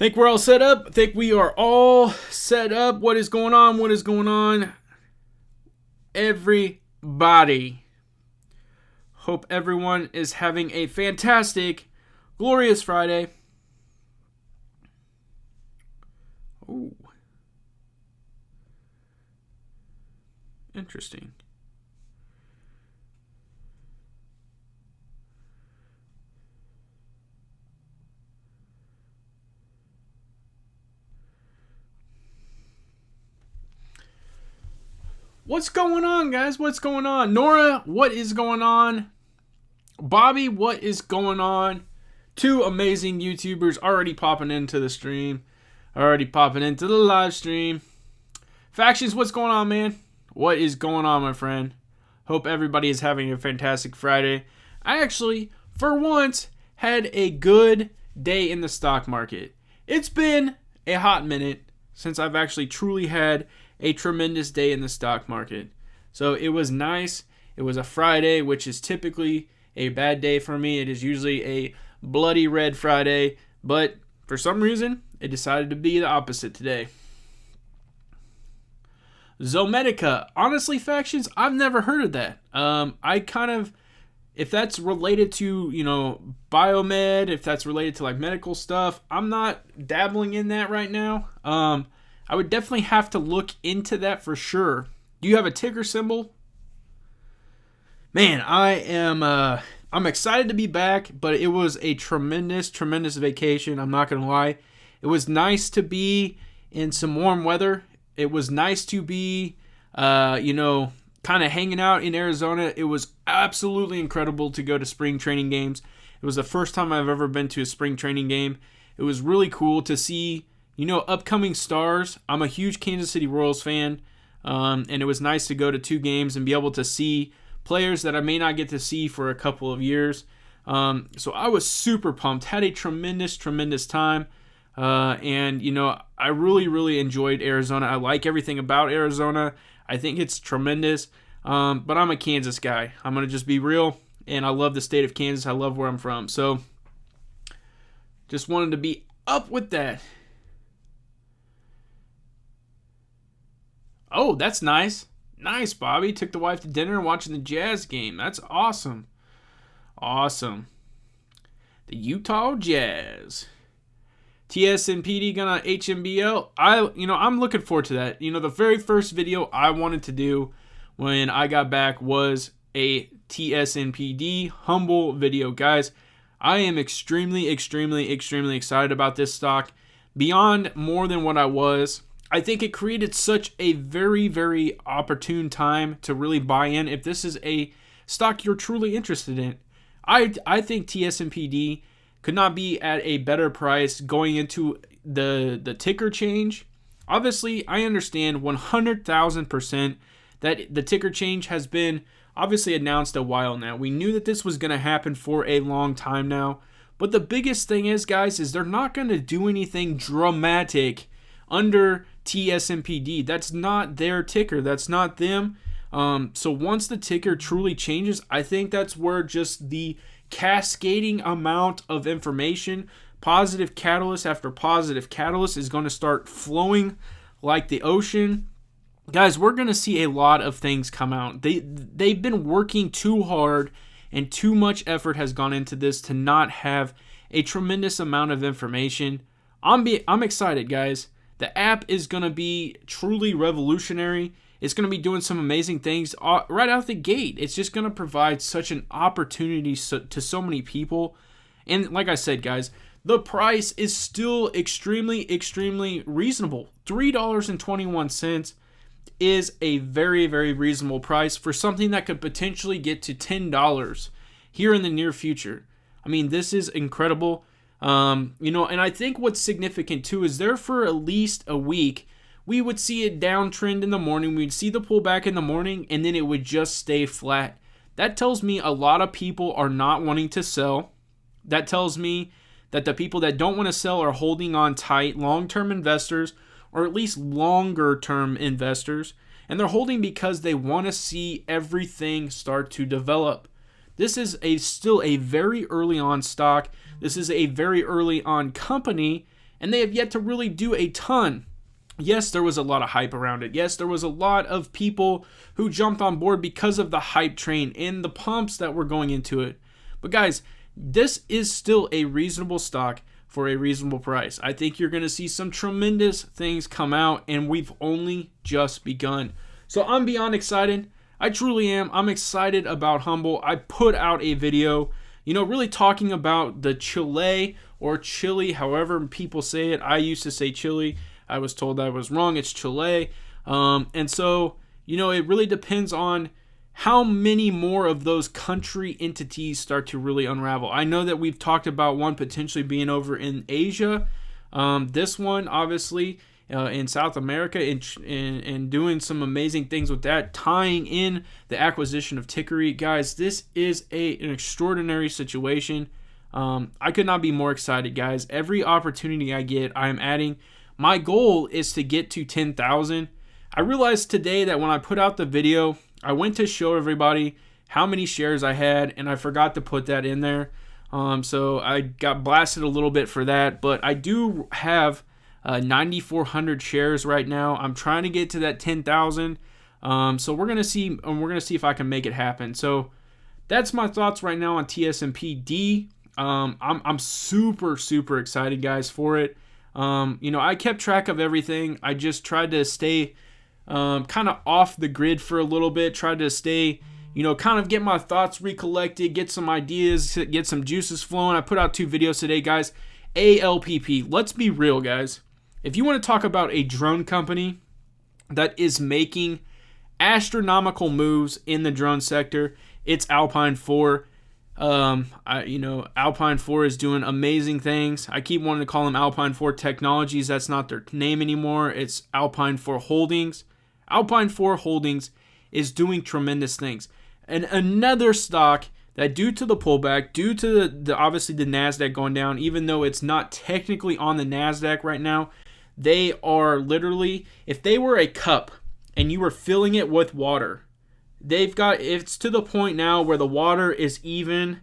Think we're all set up? I think we are all set up. What is going on? What is going on? Everybody. Hope everyone is having a fantastic, glorious Friday. Oh. Interesting. What's going on, guys? What's going on? Nora, what is going on? Bobby, what is going on? Two amazing YouTubers already popping into the stream. Already popping into the live stream. Factions, what's going on, man? What is going on, my friend? Hope everybody is having a fantastic Friday. I actually, for once, had a good day in the stock market. It's been a hot minute since I've actually truly had a tremendous day in the stock market. So it was nice. It was a Friday, which is typically a bad day for me. It is usually a bloody red Friday, but for some reason, it decided to be the opposite today. Zomedica. Honestly, Factions, I've never heard of that. If that's related to, biomed, if that's related to like medical stuff, I'm not dabbling in that right now. I would definitely have to look into that for sure. Do you have a ticker symbol? Man, I'm excited to be back, but it was a tremendous vacation. I'm not going to lie. It was nice to be in some warm weather. It was nice to be, kind of hanging out in Arizona. It was absolutely incredible to go to spring training games. It was the first time I've ever been to a spring training game. It was really cool to see, upcoming stars. I'm a huge Kansas City Royals fan, and it was nice to go to two games and be able to see players that I may not get to see for a couple of years. So I was super pumped. Had a tremendous time. And I really enjoyed Arizona. I like everything about Arizona. I think it's tremendous. But I'm a Kansas guy. I'm going to just be real. And I love the state of Kansas. I love where I'm from. So just wanted to be up with that. Oh, that's nice. Nice, Bobby. Took the wife to dinner and watching the Jazz game. That's awesome. Awesome. The Utah Jazz. TSNPD gonna HMBL. I'm looking forward to that. The very first video I wanted to do when I got back was a TSNPD humble video. Guys, I am extremely excited about this stock. Beyond more than what I was. I think it created such a very opportune time to really buy in if this is a stock you're truly interested in. I think TSNPD could not be at a better price going into the ticker change. Obviously, I understand 100,000% that the ticker change has been obviously announced a while now. We knew that this was going to happen for a long time now. But the biggest thing is, guys, is they're not going to do anything dramatic under TSNPD. That's not their ticker. That's not them. So once the ticker truly changes, I think that's where just the cascading amount of information, positive catalyst after positive catalyst, is going to start flowing like the ocean. Guys, we're going to see a lot of things come out. They've been working too hard and too much effort has gone into this to not have a tremendous amount of information. I'm excited, guys. The app is going to be truly revolutionary. It's going to be doing some amazing things right out the gate. It's just going to provide such an opportunity to so many people. And like I said, guys, the price is still extremely reasonable. $3.21 is a very reasonable price for something that could potentially get to $10 here in the near future. I mean, this is incredible. And I think what's significant too is there for at least a week, we would see a downtrend in the morning. We'd see the pullback in the morning, and then it would just stay flat. That tells me a lot of people are not wanting to sell. That tells me that the people that don't want to sell are holding on tight, long-term investors, or at least longer-term investors. And they're holding because they want to see everything start to develop. This is still a very early on stock. This is a very early on company. and they have yet to really do a ton. Yes, there was a lot of hype around it. Yes, there was a lot of people who jumped on board because of the hype train and the pumps that were going into it. But guys, this is still a reasonable stock for a reasonable price. I think you're going to see some tremendous things come out, and we've only just begun. So I'm beyond excited. I truly am. I'm excited about Humble. I put out a video, really talking about the Chile or Chile, however people say it. I used to say Chile. I was told I was wrong. It's Chile. And so, it really depends on how many more of those country entities start to really unravel. I know that we've talked about one potentially being over in Asia. This one, obviously, in South America, and doing some amazing things with that, tying in the acquisition of Trch. Guys, this is an extraordinary situation. I could not be more excited, guys. Every opportunity I get, I am adding. My goal is to get to 10,000. I realized today that when I put out the video, I went to show everybody how many shares I had, and I forgot to put that in there. So I got blasted a little bit for that, but I do have 9,400 shares right now. I'm trying to get to that 10,000. So we're gonna see, and we're gonna see if I can make it happen. So that's my thoughts right now on TSMPD. I'm super excited, guys, for it. I kept track of everything. I just tried to stay kind of off the grid for a little bit. Tried to stay, kind of get my thoughts recollected, get some ideas, get some juices flowing. I put out 2 videos today, guys. ALPP. Let's be real, guys. If you want to talk about a drone company that is making astronomical moves in the drone sector, it's Alpine 4. Alpine 4 is doing amazing things. I keep wanting to call them Alpine 4 Technologies. That's not their name anymore. It's Alpine 4 Holdings. Alpine 4 Holdings is doing tremendous things. And another stock that, due to the pullback, due to the obviously the NASDAQ going down, even though it's not technically on the NASDAQ right now, they are literally, if they were a cup and you were filling it with water, it's to the point now where the water is even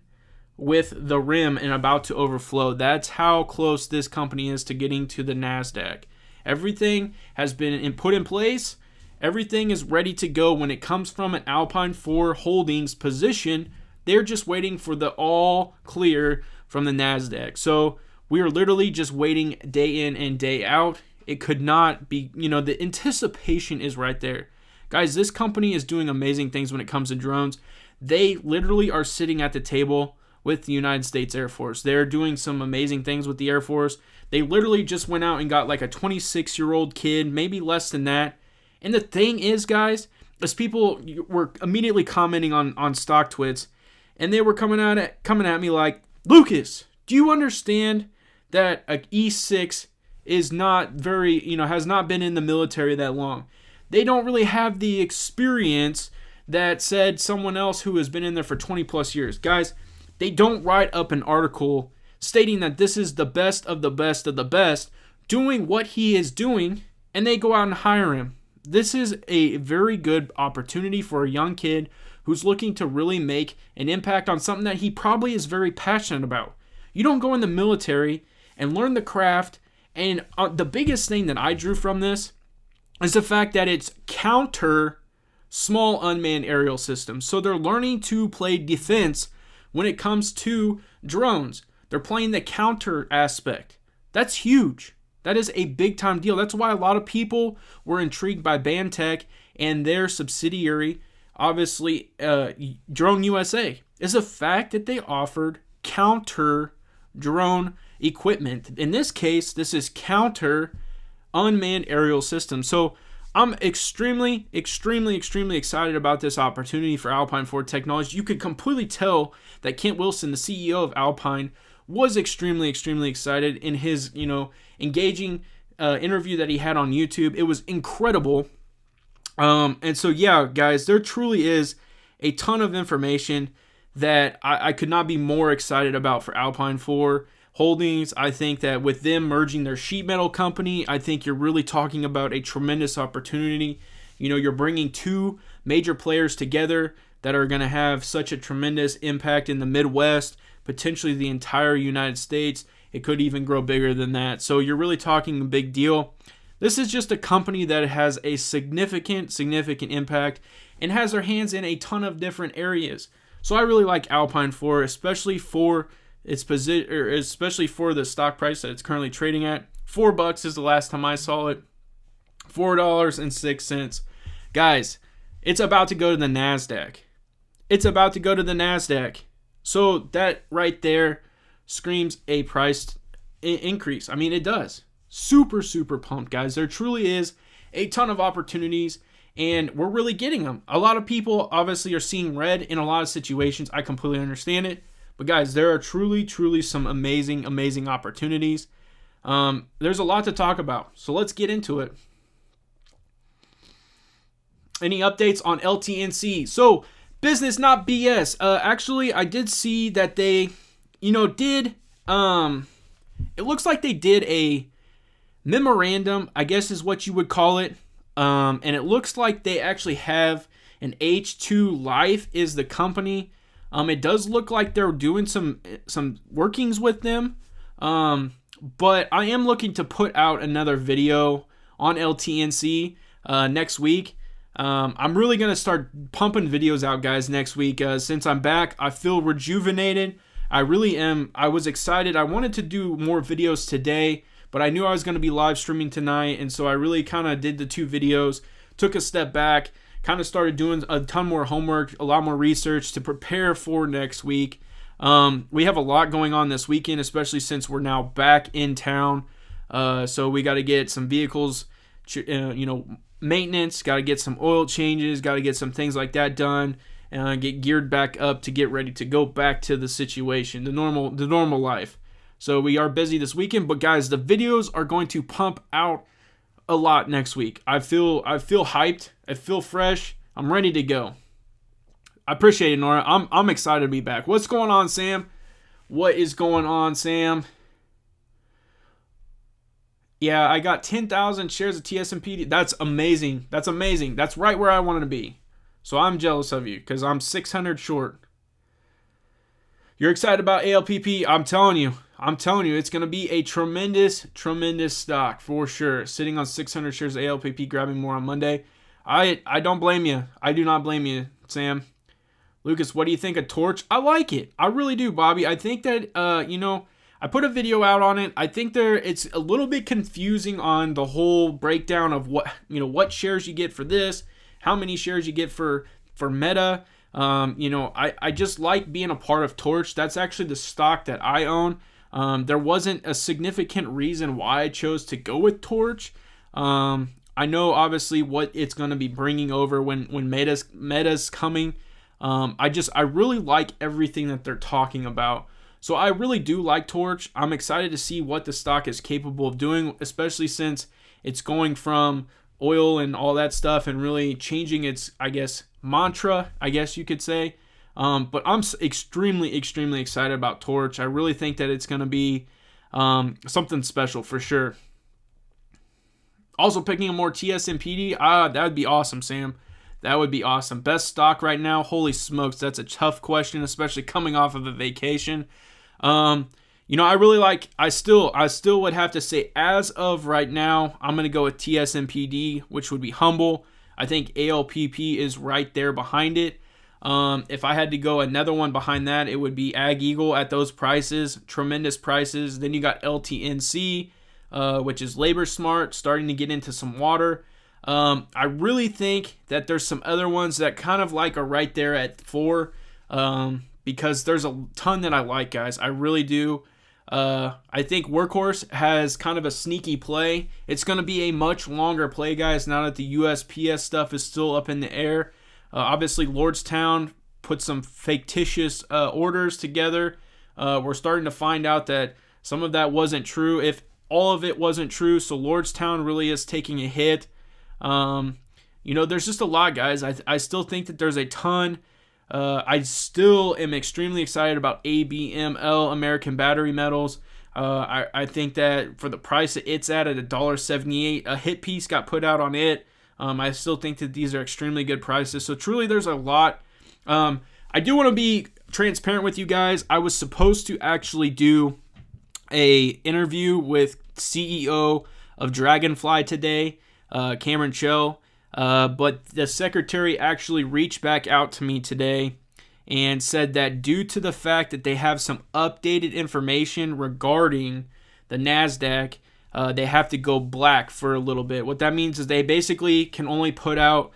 with the rim and about to overflow. That's how close this company is to getting to the NASDAQ. Everything has been put in place. Everything is ready to go when it comes from an Alpine 4 Holdings position. They're just waiting for the all clear from the NASDAQ. So we are literally just waiting day in and day out. It could not be, the anticipation is right there. Guys, this company is doing amazing things when it comes to drones. They literally are sitting at the table with the United States Air Force. They're doing some amazing things with the Air Force. They literally just went out and got like a 26-year-old kid, maybe less than that. And the thing is, guys, as people were immediately commenting on stock twits, and they were coming at me like, Lucas, do you understand that an E6 is not very, has not been in the military that long? They don't really have the experience that said someone else who has been in there for 20 plus years. Guys, they don't write up an article stating that this is the best of the best of the best doing what he is doing, and they go out and hire him. This is a very good opportunity for a young kid who's looking to really make an impact on something that he probably is very passionate about. You don't go in the military and learn the craft, and the biggest thing that I drew from this is the fact that it's counter small unmanned aerial systems. So they're learning to play defense when it comes to drones. They're playing the counter aspect. That's huge. That is a big time deal. That's why a lot of people were intrigued by Bantech and their subsidiary, obviously Drone USA, is the fact that they offered counter drone equipment. In this case, this is counter unmanned aerial systems. So I'm extremely excited about this opportunity for Alpine 4 Technology. You could completely tell that Kent Wilson, the CEO of Alpine, was extremely excited in his, engaging interview that he had on YouTube. It was incredible. And so, yeah, guys, there truly is a ton of information that I could not be more excited about for Alpine 4 Holdings. I think that with them merging their sheet metal company, I think you're really talking about a tremendous opportunity. You're bringing 2 major players together that are going to have such a tremendous impact in the Midwest, potentially the entire United States, It could even grow bigger than that. So you're really talking a big deal. This is just a company that has a significant impact and has their hands in a ton of different areas. So I really like Alpine 4, especially for its position, or especially for the stock price that it's currently trading at. $4 is the last time I saw it. $4.06. Guys, it's about to go to the NASDAQ. It's about to go to the NASDAQ. So that right there screams a price increase. I mean, it does. Super pumped, guys. There truly is a ton of opportunities, and we're really getting them. A lot of people obviously are seeing red in a lot of situations. I completely understand it. But guys, there are truly some amazing opportunities. There's a lot to talk about. So let's get into it. Any updates on LTNC? So, business, not BS. Actually, I did see that they, did, it looks like they did a memorandum, I guess is what you would call it. And it looks like they actually have an H2 Life is the company. It does look like they're doing some workings with them. But I am looking to put out another video on LTNC next week. I'm really going to start pumping videos out, guys, next week. Since I'm back, I feel rejuvenated. I really am. I was excited. I wanted to do more videos today, but I knew I was going to be live streaming tonight, and so I really kind of did the 2 videos, took a step back, kind of started doing a ton more homework, a lot more research to prepare for next week. We have a lot going on this weekend, especially since we're now back in town. So we got to get some vehicles, maintenance, got to get some oil changes, got to get some things like that done, and get geared back up to get ready to go back to the situation, the normal life. So we are busy this weekend, but guys, the videos are going to pump out a lot next week. I feel hyped. I feel fresh. I'm ready to go. I appreciate it, Nora. I'm excited to be back. What's going on, Sam? What is going on, Sam? Yeah, I got 10,000 shares of TSMP. That's amazing. That's right where I wanted to be. So I'm jealous of you because I'm 600 short. You're excited about ALPP? I'm telling you, it's going to be a tremendous stock for sure. Sitting on 600 shares of ALPP, grabbing more on Monday. I don't blame you. I do not blame you, Sam. Lucas, what do you think of Trch? I like it. I really do, Bobby. I think that, I put a video out on it. I think it's a little bit confusing on the whole breakdown of what shares you get for this, how many shares you get for Meta. I just like being a part of Trch. That's actually the stock that I own. There wasn't a significant reason why I chose to go with Trch. I know obviously what it's going to be bringing over when Meta's coming. I really like everything that they're talking about. So I really do like Trch. I'm excited to see what the stock is capable of doing, especially since it's going from oil and all that stuff and really changing its, mantra, you could say. But I'm extremely excited about Trch. I really think that it's going to be something special for sure. Also picking a more TSMPD, that would be awesome, Sam. That would be awesome. Best stock right now? Holy smokes, that's a tough question, especially coming off of a vacation. I still would have to say, as of right now, I'm going to go with TSMPD, which would be Humble. I think ALPP is right there behind it. If I had to go another one behind that, it would be Ag Eagle at those prices, tremendous prices. Then you got LTNC, which is Labor Smart, starting to get into some water. I really think that there's some other ones that kind of are right there at 4, because there's a ton that I like, guys. I really do. I think Workhorse has kind of a sneaky play. It's going to be a much longer play, guys, now that the USPS stuff is still up in the air. Obviously, Lordstown put some fictitious orders together. We're starting to find out that some of that wasn't true, if all of it wasn't true. So Lordstown really is taking a hit. There's just a lot, guys. I still think that there's a ton. I still am extremely excited about ABML, American Battery Metals. I think that for the price that it's at $1.78, a hit piece got put out on it. I still think that these are extremely good prices. So truly there's a lot. I do want to be transparent with you guys. I was supposed to actually do a interview with CEO of Dragonfly today, Cameron Chell, but the secretary actually reached back out to me today and said that due to the fact that they have some updated information regarding the NASDAQ, they have to go black for a little bit. What that means is they basically can only put out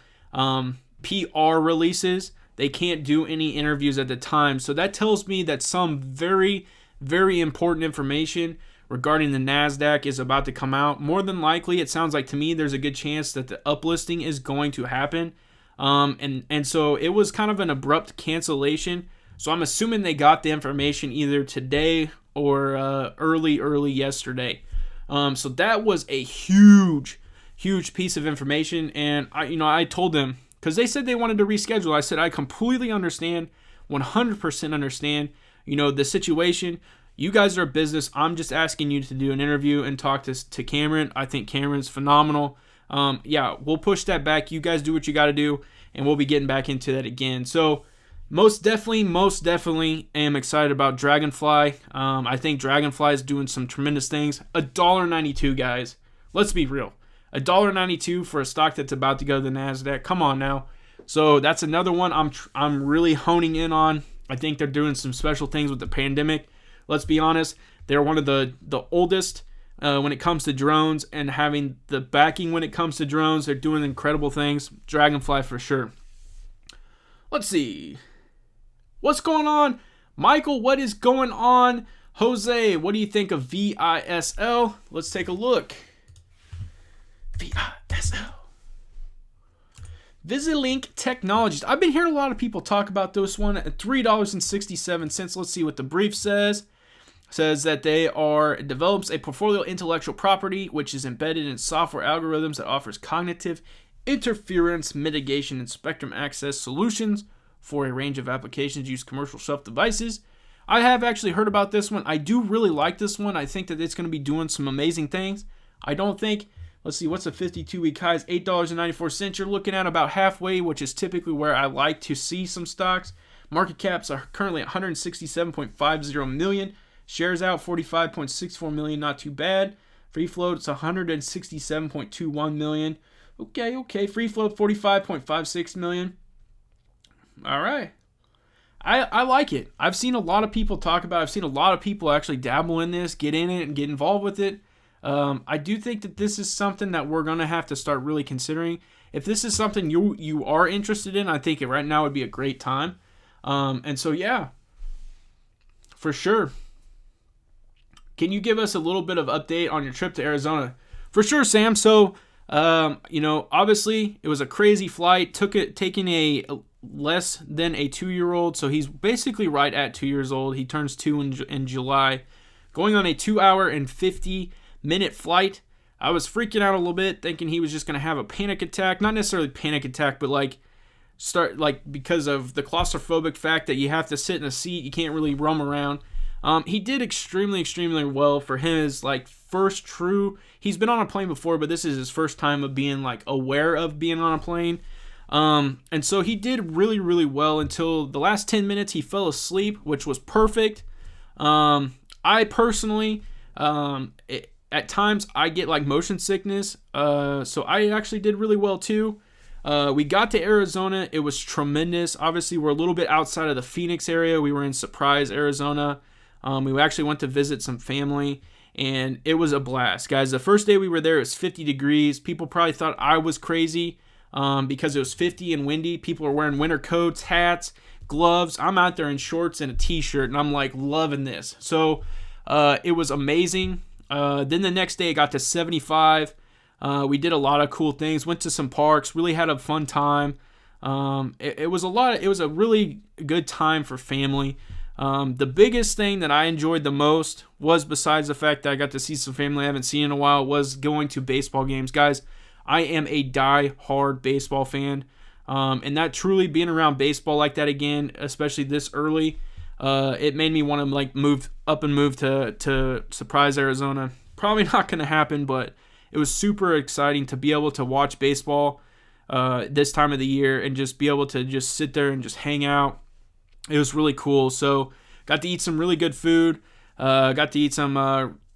PR releases. They can't do any interviews at the time. So that tells me that some very, very important information regarding the NASDAQ is about to come out. More than likely, it sounds like to me there's a good chance that the uplisting is going to happen. And so it was kind of an abrupt cancellation. So I'm assuming they got the information either today or early yesterday. So that was a huge piece of information. And I told them, because they said they wanted to reschedule. I said, I completely understand, 100% understand, the situation. You guys are a business. I'm just asking you to do an interview and talk to Cameron. I think Cameron's phenomenal. We'll push that back. You guys do what you got to do, and we'll be getting back into that again. So most definitely am excited about Dragonfly. I think Dragonfly is doing some tremendous things. $1.92, guys. Let's be real. $1.92 for a stock that's about to go to the NASDAQ. Come on now. So that's another one I'm really honing in on. I think they're doing some special things with the pandemic. Let's be honest. They're one of the oldest when it comes to drones, and having the backing when it comes to drones. They're doing incredible things. Dragonfly for sure. Let's see. What's going on? Michael, what is going on? Jose, what do you think of VISL? Let's take a look. VISL. Visilink Technologies. I've been hearing a lot of people talk about this one at $3.67. Let's see what the brief says. It says that develops a portfolio intellectual property which is embedded in software algorithms that offers cognitive interference mitigation and spectrum access solutions for a range of applications use commercial shelf devices. I have actually heard about this one. I do really like this one. I think that it's going to be doing some amazing things. I don't think, let's see, what's the 52-week highs? $8.94. You're looking at about halfway, which is typically where I like to see some stocks. Market caps are currently at $167.50 million. Shares out 45.64 million, not too bad. Free float, it's 167.21 million. Okay. Free float, 45.56 million. All right. I like it. I've seen a lot of people talk about it. I've seen a lot of people actually dabble in this, get in it, and get involved with it. I do think that this is something that we're going to have to start really considering. If this is something you are interested in, I think it right now would be a great time. And so, yeah, for sure. Can you give us a little bit of update on your trip to Arizona? For sure, Sam. So, obviously it was a crazy flight. Taking a less than a 2-year-old. So he's basically right at 2 years old. He turns 2 in July. Going on a 2-hour and 50-minute flight. I was freaking out a little bit, thinking he was just going to have a panic attack. Not necessarily panic attack, but because of the claustrophobic fact that you have to sit in a seat. You can't really roam around. He did extremely well for his first true. He's been on a plane before, but this is his first time of being aware of being on a plane. And so he did really well until the last 10 minutes. He fell asleep, which was perfect. I personally, at times I get motion sickness. So I actually did really well too. We got to Arizona. It was tremendous. Obviously, we're a little bit outside of the Phoenix area. We were in Surprise, Arizona. We actually went to visit some family, and it was a blast. Guys, the first day we were there, it was 50 degrees. People probably thought I was crazy because it was 50 and windy. People are wearing winter coats, hats, gloves. I'm out there in shorts and a t-shirt, and I'm loving this. So it was amazing. Then the next day it got to 75. We did a lot of cool things, went to some parks, really had a fun time. It was a really good time for family. The biggest thing that I enjoyed the most was, besides the fact that I got to see some family I haven't seen in a while, was going to baseball games. Guys, I am a die-hard baseball fan. And that truly being around baseball like that again, especially this early, it made me want to move to Surprise, Arizona. Probably not going to happen, but it was super exciting to be able to watch baseball this time of the year and just be able to just sit there and just hang out. It was really cool. So got to eat some really good food. Got to eat some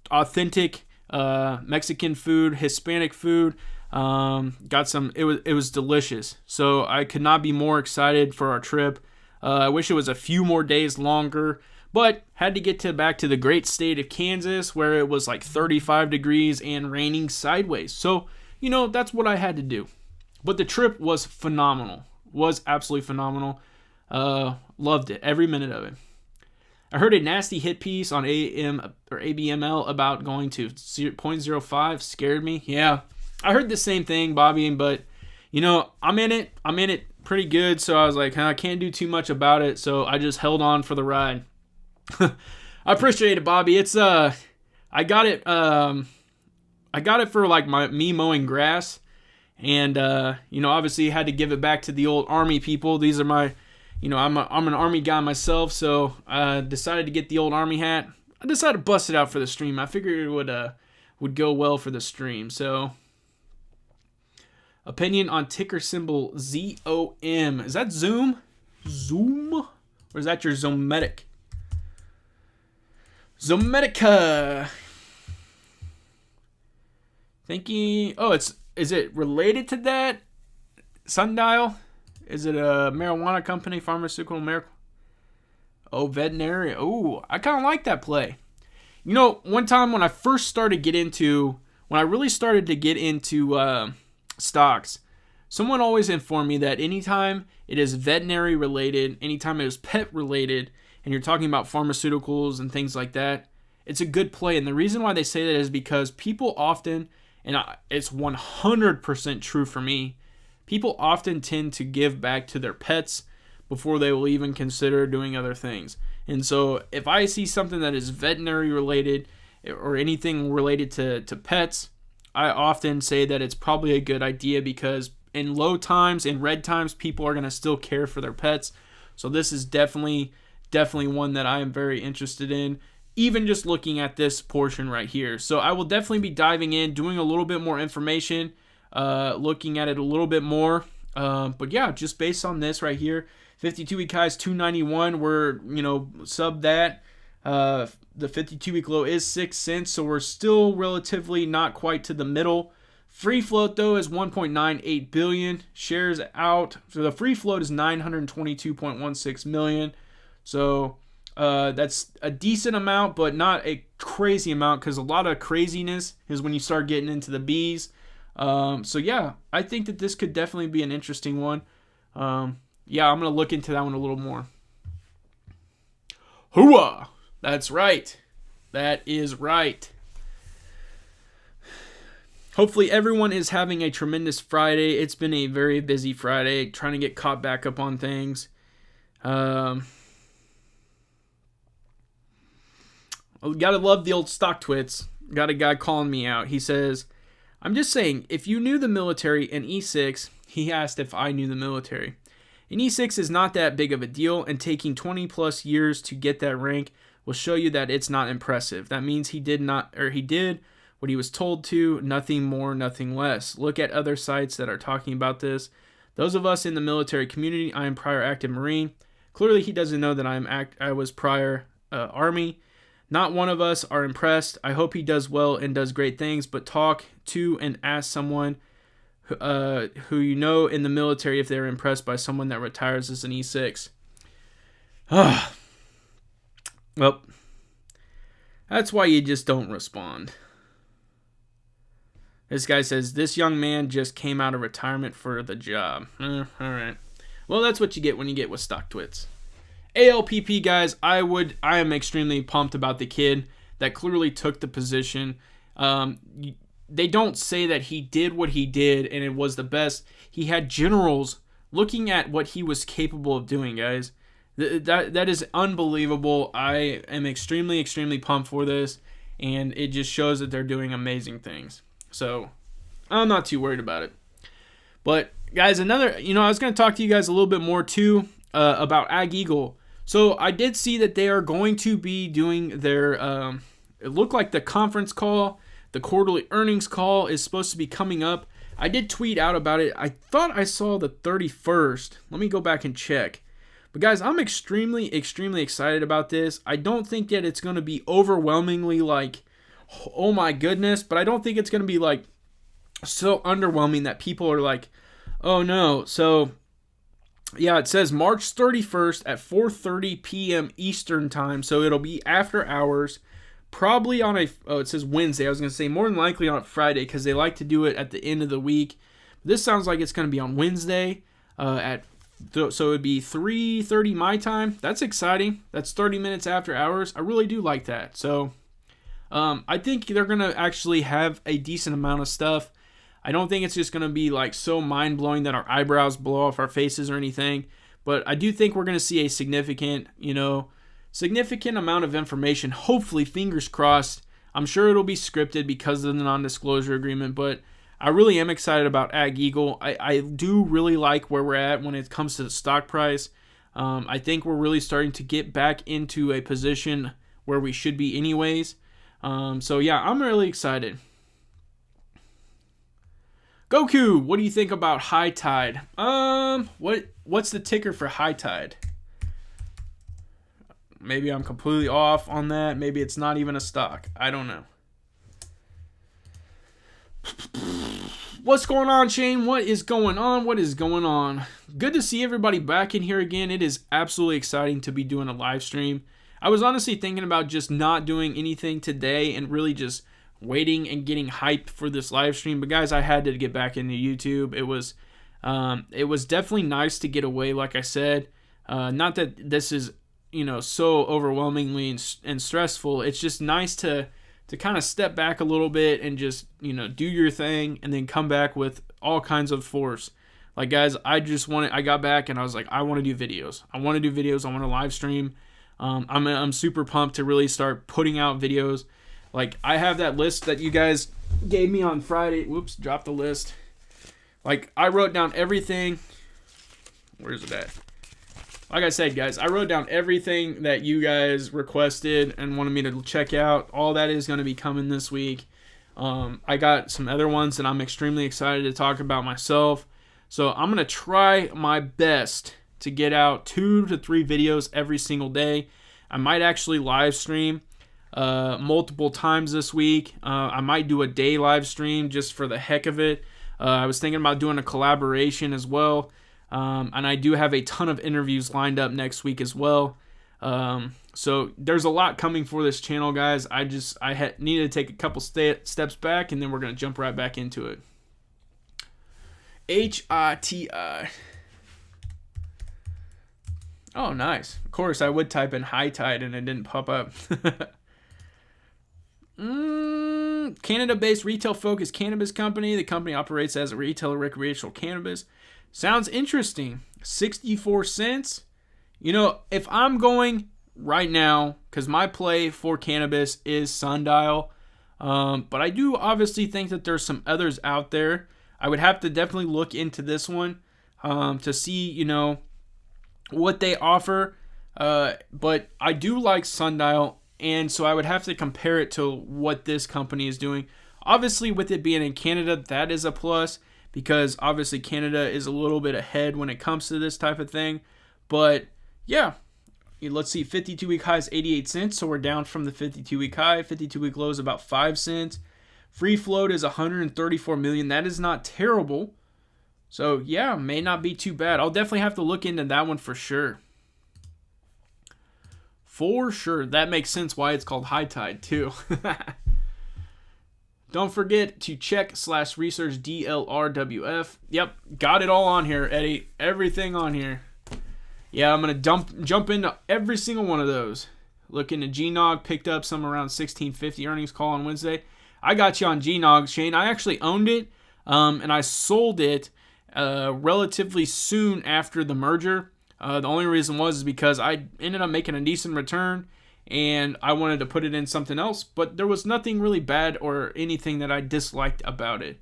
authentic Mexican food, Hispanic food. Got some. It was delicious. So I could not be more excited for our trip. I wish it was a few more days longer, but had to get back to the great state of Kansas where it was like 35 degrees and raining sideways. So, that's what I had to do. But the trip was phenomenal. Was absolutely phenomenal. Loved it. Every minute of it. I heard a nasty hit piece on AM or ABML about going to 0.05. Scared me. Yeah. I heard the same thing, Bobby, but I'm in it. I'm in it pretty good, so I was like, I can't do too much about it, so I just held on for the ride. I appreciate it, Bobby. It's I got it for like me mowing grass, and obviously had to give it back to the old Army people. These are my, I'm an Army guy myself, so I decided to get the old Army hat. I decided to bust it out for the stream. I figured it would go well for the stream. So, opinion on ticker symbol ZOM. Is that Zoom? Zoom? Or is that your Zometic? Zometica. Thinking. Oh, is it related to that? Sundial? Is it a marijuana company? Pharmaceutical America? Oh, veterinary. Oh, I kind of like that play. One time when I really started to get into stocks, someone always informed me that anytime it is veterinary related, anytime it is pet related, and you're talking about pharmaceuticals and things like that, it's a good play. And the reason why they say that is because people often, and it's 100% true for me, people often tend to give back to their pets before they will even consider doing other things. And so if I see something that is veterinary related or anything related to pets, I often say that it's probably a good idea because in low times, in red times, people are going to still care for their pets. So this is definitely one that I am very interested in, even just looking at this portion right here. So I will definitely be diving in, doing a little bit more information, looking at it a little bit more. But yeah, just based on this right here, 52-week high is 291. We're, sub that. The 52-week low is 6 cents, so we're still relatively not quite to the middle. Free float, though, is 1.98 billion. Shares out. So the free float is 922.16 million. So that's a decent amount, but not a crazy amount, because a lot of craziness is when you start getting into the Bs. So yeah, I think that this could definitely be an interesting one. Yeah, I'm going to look into that one a little more. Hooah! That's right. That is right. Hopefully everyone is having a tremendous Friday. It's been a very busy Friday, trying to get caught back up on things. Gotta love the old stock twits. Got a guy calling me out. He says, I'm just saying, if you knew the military in E6, he asked if I knew the military. In E6 is not that big of a deal, and taking 20 plus years to get that rank will show you that it's not impressive. That means he did what he was told to, nothing more, nothing less. Look at other sites that are talking about this. Those of us in the military community, I am prior active Marine. Clearly he doesn't know that I was prior Army. Not one of us are impressed. I hope he does well and does great things, but talk to and ask someone who you know in the military if they're impressed by someone that retires as an E6. Well, that's why you just don't respond. This guy says, this young man just came out of retirement for the job. All right. Well, that's what you get when you get with stock twits. ALPP, guys, I am extremely pumped about the kid that clearly took the position. They don't say that he did what he did and it was the best. He had generals looking at what he was capable of doing, guys. That is unbelievable. I am extremely, extremely pumped for this, and it just shows that they're doing amazing things. So I'm not too worried about it. But guys, I was going to talk to you guys a little bit more too about Ag Eagle. So I did see that they are going to be doing their, it looked like the conference call, the quarterly earnings call is supposed to be coming up. I did tweet out about it. I thought I saw the 31st. Let me go back and check. But guys, I'm extremely excited about this. I don't think that it's going to be overwhelmingly like, oh my goodness, but I don't think it's going to be like so underwhelming that people are like, oh no. So yeah, it says March 31st at 4:30 p.m. Eastern time, so it'll be after hours. Probably on it says Wednesday. I was going to say more than likely on Friday because they like to do it at the end of the week. This sounds like it's going to be on Wednesday so it would be 3:30 my time. That's exciting. That's 30 minutes after hours. I really do like that. So I think they're going to actually have a decent amount of stuff. I don't think it's just going to be like so mind-blowing that our eyebrows blow off our faces or anything. But I do think we're going to see a significant amount of information. Hopefully, fingers crossed. I'm sure it'll be scripted because of the non-disclosure agreement, but I really am excited about Ag Eagle. I do really like where we're at when it comes to the stock price. I think we're really starting to get back into a position where we should be anyways. So yeah, I'm really excited. Goku, what do you think about High Tide? What's the ticker for High Tide? Maybe I'm completely off on that. Maybe it's not even a stock. I don't know. What's going on, Shane? What is going on? What is going on? Good to see everybody back in here again. It is absolutely exciting to be doing a live stream. I was honestly thinking about just not doing anything today and really just waiting and getting hyped for this live stream. But guys, I had to get back into YouTube. It was definitely nice to get away, like I said. Not that this is, so overwhelmingly and stressful. It's just nice to kind of step back a little bit and just, do your thing and then come back with all kinds of force. Like, guys, I got back and I was like, I want to do videos. I want to live stream. I'm super pumped to really start putting out videos. Like, I have that list that you guys gave me on Friday. Whoops, dropped the list. Like, I wrote down everything. Where's it at? Like I said, guys, I wrote down everything that you guys requested and wanted me to check out. All that is going to be coming this week. I got some other ones that I'm extremely excited to talk about myself. So I'm going to try my best to get out 2 to 3 videos every single day. I might actually live stream multiple times this week. I might do a day live stream just for the heck of it. I was thinking about doing a collaboration as well. And I do have a ton of interviews lined up next week as well. So there's a lot coming for this channel, guys. I needed to take a couple steps back, and then we're going to jump right back into it. HITI. Oh, nice. Of course, I would type in High Tide, and it didn't pop up. Canada-based retail-focused cannabis company. The company operates as a retailer recreational cannabis. Sounds interesting. 64 cents. If I'm going right now, because my play for cannabis is Sundial, but I do obviously think that there's some others out there. I would have to definitely look into this one to see, what they offer. But I do like Sundial, and so I would have to compare it to what this company is doing. Obviously, with it being in Canada, that is a plus, because obviously Canada is a little bit ahead when it comes to this type of thing. But yeah, let's see, 52-week high is 88 cents, so we're down from the 52-week high. 52-week low is about 5 cents. Free float is 134 million. That is not terrible. So yeah, may not be too bad. I'll definitely have to look into that one for sure. For sure. That makes sense why it's called High Tide too. Don't forget to check/research DLRWF. Yep, got it all on here, Eddie. Everything on here. Yeah, I'm going to jump into every single one of those. Look into GNOG, picked up some around 1650 earnings call on Wednesday. I got you on GNOG, Shane. I actually owned it, and I sold it relatively soon after the merger. The only reason was because I ended up making a decent return, and I wanted to put it in something else, but there was nothing really bad or anything that I disliked about it.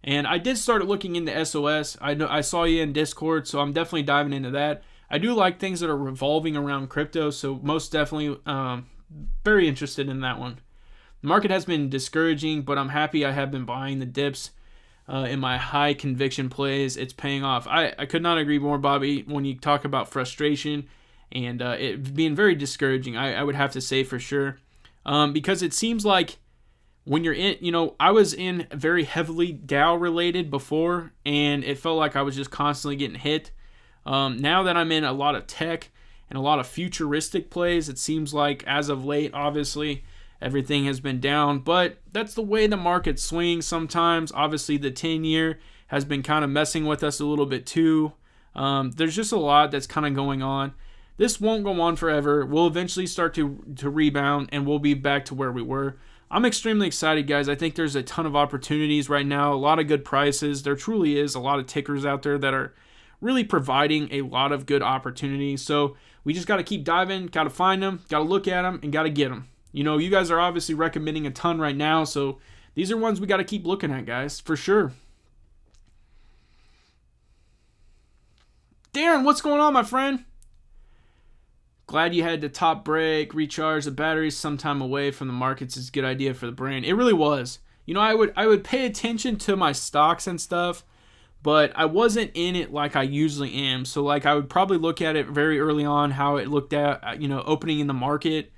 And I did start looking into SOS. I saw you in Discord, so I'm definitely diving into that. I do like things that are revolving around crypto, so most definitely very interested in that one. The market has been discouraging, but I'm happy I have been buying the dips. in my high conviction plays. It's paying off. I could not agree more, Bobby, when you talk about frustration and it being very discouraging, I would have to say for sure. Because it seems like when you're in, I was in very heavily Dow related before, and it felt like I was just constantly getting hit. Now that I'm in a lot of tech and a lot of futuristic plays, it seems like as of late, obviously, everything has been down, but that's the way the market swings sometimes. Obviously, the 10-year has been kind of messing with us a little bit too. There's just a lot that's kind of going on. This won't go on forever. We'll eventually start to rebound, and we'll be back to where we were. I'm extremely excited, guys. I think there's a ton of opportunities right now, a lot of good prices. There truly is a lot of tickers out there that are really providing a lot of good opportunities. So we just got to keep diving, got to find them, got to look at them, and got to get them. You guys are obviously recommending a ton right now, so these are ones we got to keep looking at, guys, for sure. Darren, what's going on, my friend? Glad you had to top break, recharge the batteries sometime away from the markets is a good idea for the brain. It really was. I would pay attention to my stocks and stuff, but I wasn't in it like I usually am. So I would probably look at it very early on, how it looked at, opening in the market.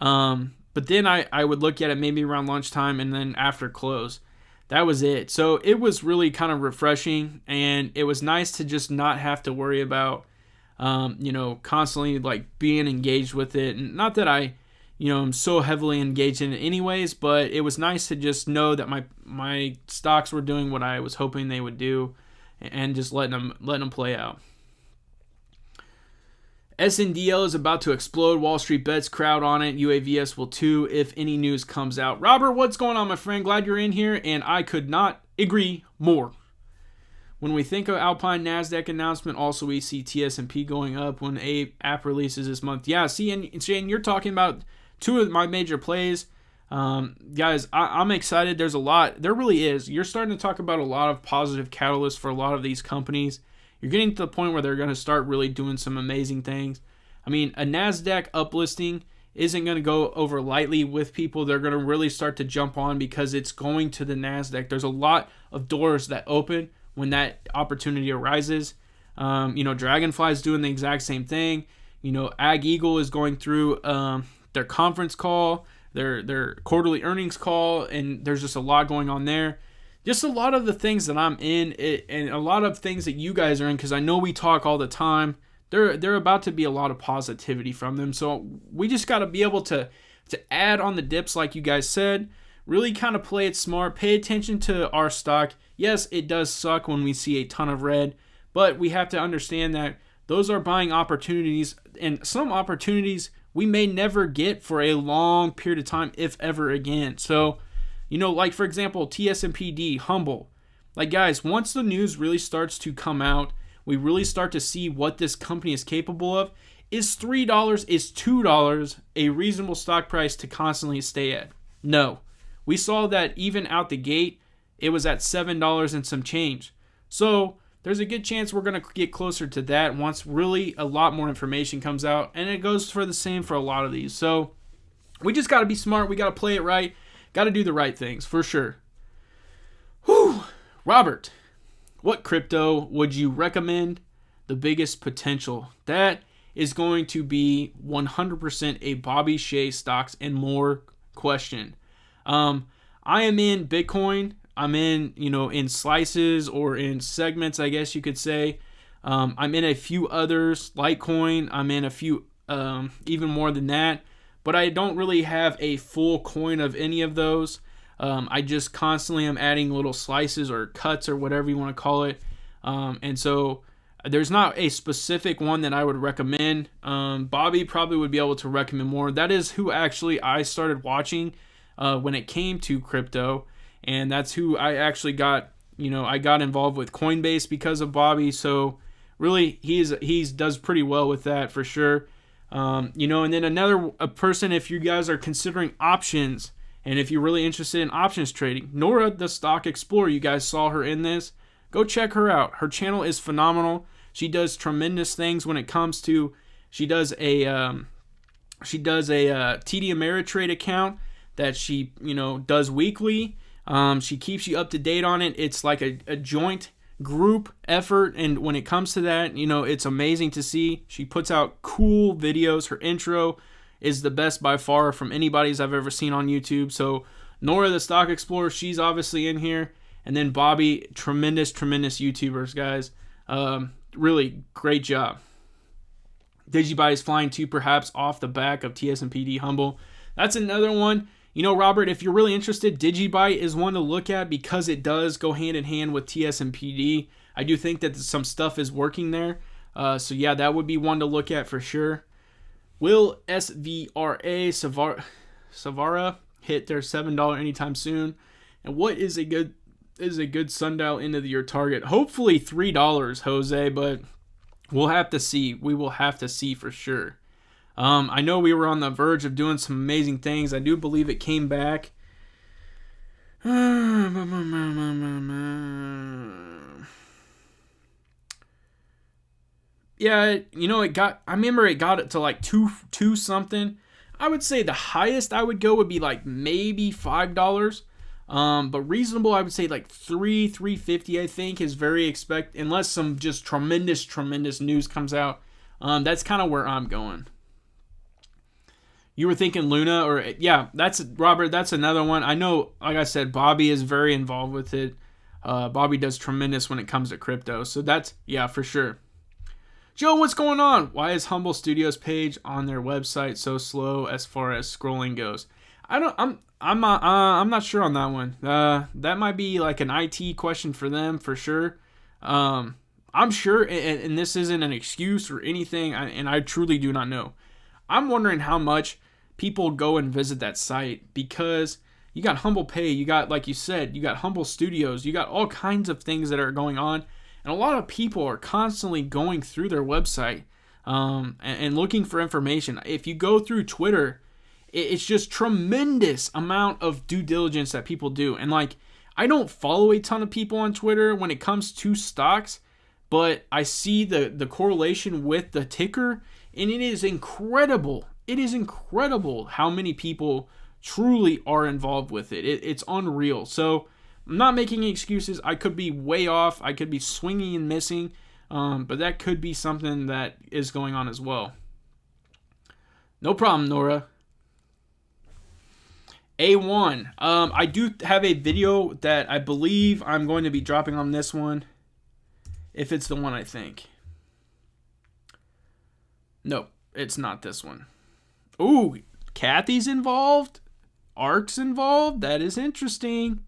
But then I would look at it maybe around lunchtime and then after close. That was it. So it was really kind of refreshing, and it was nice to just not have to worry about constantly being engaged with it. And not that I, am so heavily engaged in it anyways, but it was nice to just know that my stocks were doing what I was hoping they would do, and just letting them play out. SNDL is about to explode. Wall Street bets crowd on it. UAVS will too if any news comes out. Robert, what's going on, my friend? Glad you're in here, and I could not agree more. When we think of Alpine NASDAQ announcement, also we see TS&P going up when app releases this month. Yeah, see, and Shane, you're talking about two of my major plays. Guys, I'm excited. There's a lot. There really is. You're starting to talk about a lot of positive catalysts for a lot of these companies. You're getting to the point where they're going to start really doing some amazing things. I mean, a NASDAQ uplisting isn't going to go over lightly with people. They're going to really start to jump on because it's going to the NASDAQ. There's a lot of doors that open when that opportunity arises. Dragonfly's doing the exact same thing. Ag Eagle is going through their conference call, their quarterly earnings call, and there's just a lot going on there. Just a lot of the things that I'm in, and a lot of things that you guys are in, because I know we talk all the time. They're about to be a lot of positivity from them. So we just got to be able to add on the dips, like you guys said. Really kind of play it smart. Pay attention to our stock. Yes, it does suck when we see a ton of red, but we have to understand that those are buying opportunities, and some opportunities we may never get for a long period of time, if ever again. So, for example, TSMPD, Humble. Guys, once the news really starts to come out, we really start to see what this company is capable of. Is $3, is $2 a reasonable stock price to constantly stay at? No. We saw that even out the gate, it was at $7 and some change. So there's a good chance we're going to get closer to that once really a lot more information comes out. And it goes for the same for a lot of these. So we just got to be smart. We got to play it right. Got to do the right things for sure. Whew. Robert, what crypto would you recommend the biggest potential? That is going to be 100% a Bobby Shea stocks and more question. I am in Bitcoin. I'm in, in slices or in segments, I guess you could say. I'm in a few others, Litecoin. I'm in a few, even more than that. But I don't really have a full coin of any of those. I just constantly am adding little slices or cuts or whatever you want to call it. And so there's not a specific one that I would recommend. Bobby probably would be able to recommend more. That is who actually I started watching when it came to crypto. And that's who I actually got, I got involved with Coinbase because of Bobby. So really, he does pretty well with that for sure. And then another person, if you guys are considering options, and if you're really interested in options trading, Nora, the Stock Explorer, you guys saw her in this. Go check her out. Her channel is phenomenal. She does tremendous things when it comes to, she does a TD Ameritrade account that she, does weekly. She keeps you up to date on it. It's like a joint group effort, and when it comes to that, it's amazing to see. She puts out cool videos. Her intro is the best by far from anybody's I've ever seen on YouTube. So Nora the Stock Explorer, she's obviously in here, and then Bobby, tremendous YouTubers, guys. Really great job. Digibuy is flying too, perhaps off the back of TSMPD Humble. That's another one. Robert, if you're really interested, Digibuy is one to look at because it does go hand in hand with TSMPD. I do think that some stuff is working there. So yeah, that would be one to look at for sure. Will SVRA Savara hit their $7 anytime soon? And what is a good sundial end of the year target? Hopefully $3, Jose, but we'll have to see. We will have to see for sure. I know we were on the verge of doing some amazing things. I do believe it came back. Yeah, I remember it got it to like two something. I would say the highest I would go would be like maybe $5. But reasonable, I would say like $3.50, I think, is very unless some just tremendous news comes out. That's kind of where I'm going. You were thinking Luna, or yeah, Robert, that's another one. I know, like I said, Bobby is very involved with it. Bobby does tremendous when it comes to crypto. So that's, yeah, for sure. Joe, what's going on? Why is Humble Studios page on their website so slow as far as scrolling goes? I'm not sure on that one. That might be like an IT question for them for sure. I'm sure, and this isn't an excuse or anything, and I truly do not know. I'm wondering how much people go and visit that site, because you got Humble Pay, you got, like you said, you got Humble Studios, you got all kinds of things that are going on. And a lot of people are constantly going through their website and looking for information. If you go through Twitter, it's just tremendous amount of due diligence that people do. And like, I don't follow a ton of people on Twitter when it comes to stocks, but I see the correlation with the ticker, and it is incredible. It is incredible how many people truly are involved with it. It's unreal. So I'm not making excuses. I could be way off. I could be swinging and missing. But that could be something that is going on as well. No problem, Nora. A1. I do have a video that I believe I'm going to be dropping on this one. If it's the one I think. No, it's not this one. Ooh, Kathy's involved? Ark's involved? That is interesting.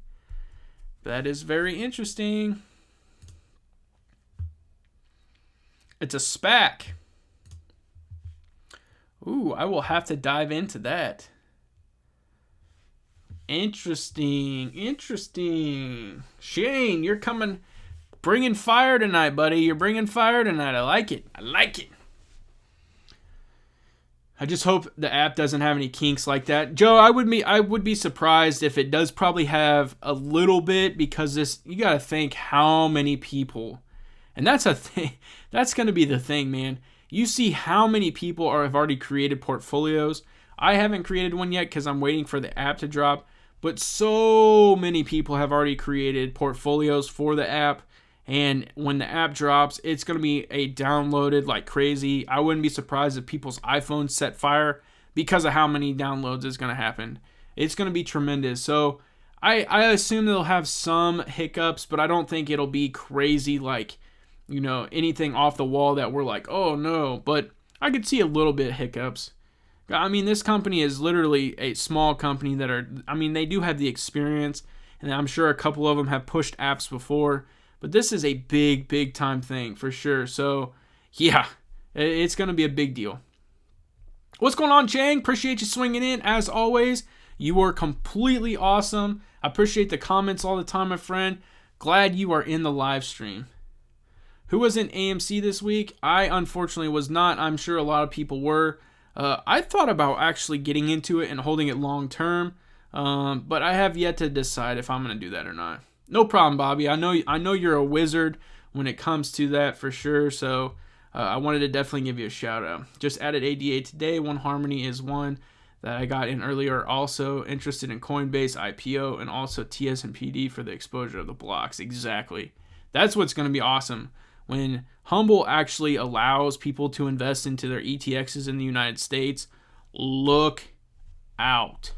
That is very interesting. It's a SPAC. Ooh, I will have to dive into that. Interesting. Shane, you're bringing fire tonight, buddy. You're bringing fire tonight. I like it. I just hope the app doesn't have any kinks like that. Joe, I would be surprised if it does probably have a little bit, because you got to think how many people. And that's a thing. That's going to be the thing, man. You see how many people have already created portfolios. I haven't created one yet because I'm waiting for the app to drop. But so many people have already created portfolios for the app. And when the app drops, it's going to be downloaded like crazy. I wouldn't be surprised if people's iPhones set fire because of how many downloads is going to happen. It's going to be tremendous. So I assume they'll have some hiccups, but I don't think it'll be crazy like, anything off the wall that we're like, oh no. But I could see a little bit of hiccups. I mean, this company is literally a small company they do have the experience, and I'm sure a couple of them have pushed apps before. But this is a big time thing for sure. So, yeah, it's going to be a big deal. What's going on, Chang? Appreciate you swinging in. As always, you are completely awesome. I appreciate the comments all the time, my friend. Glad you are in the live stream. Who was in AMC this week? I unfortunately was not. I'm sure a lot of people were. I thought about actually getting into it and holding it long term. But I have yet to decide if I'm going to do that or not. No problem, Bobby. I know you're a wizard when it comes to that for sure. So I wanted to definitely give you a shout out. Just added ADA today. One Harmony is one that I got in earlier are also interested in Coinbase IPO and also TSNPD for the exposure of the blocks. Exactly. That's what's going to be awesome. When Humble actually allows people to invest into their ETXs in the United States, look out.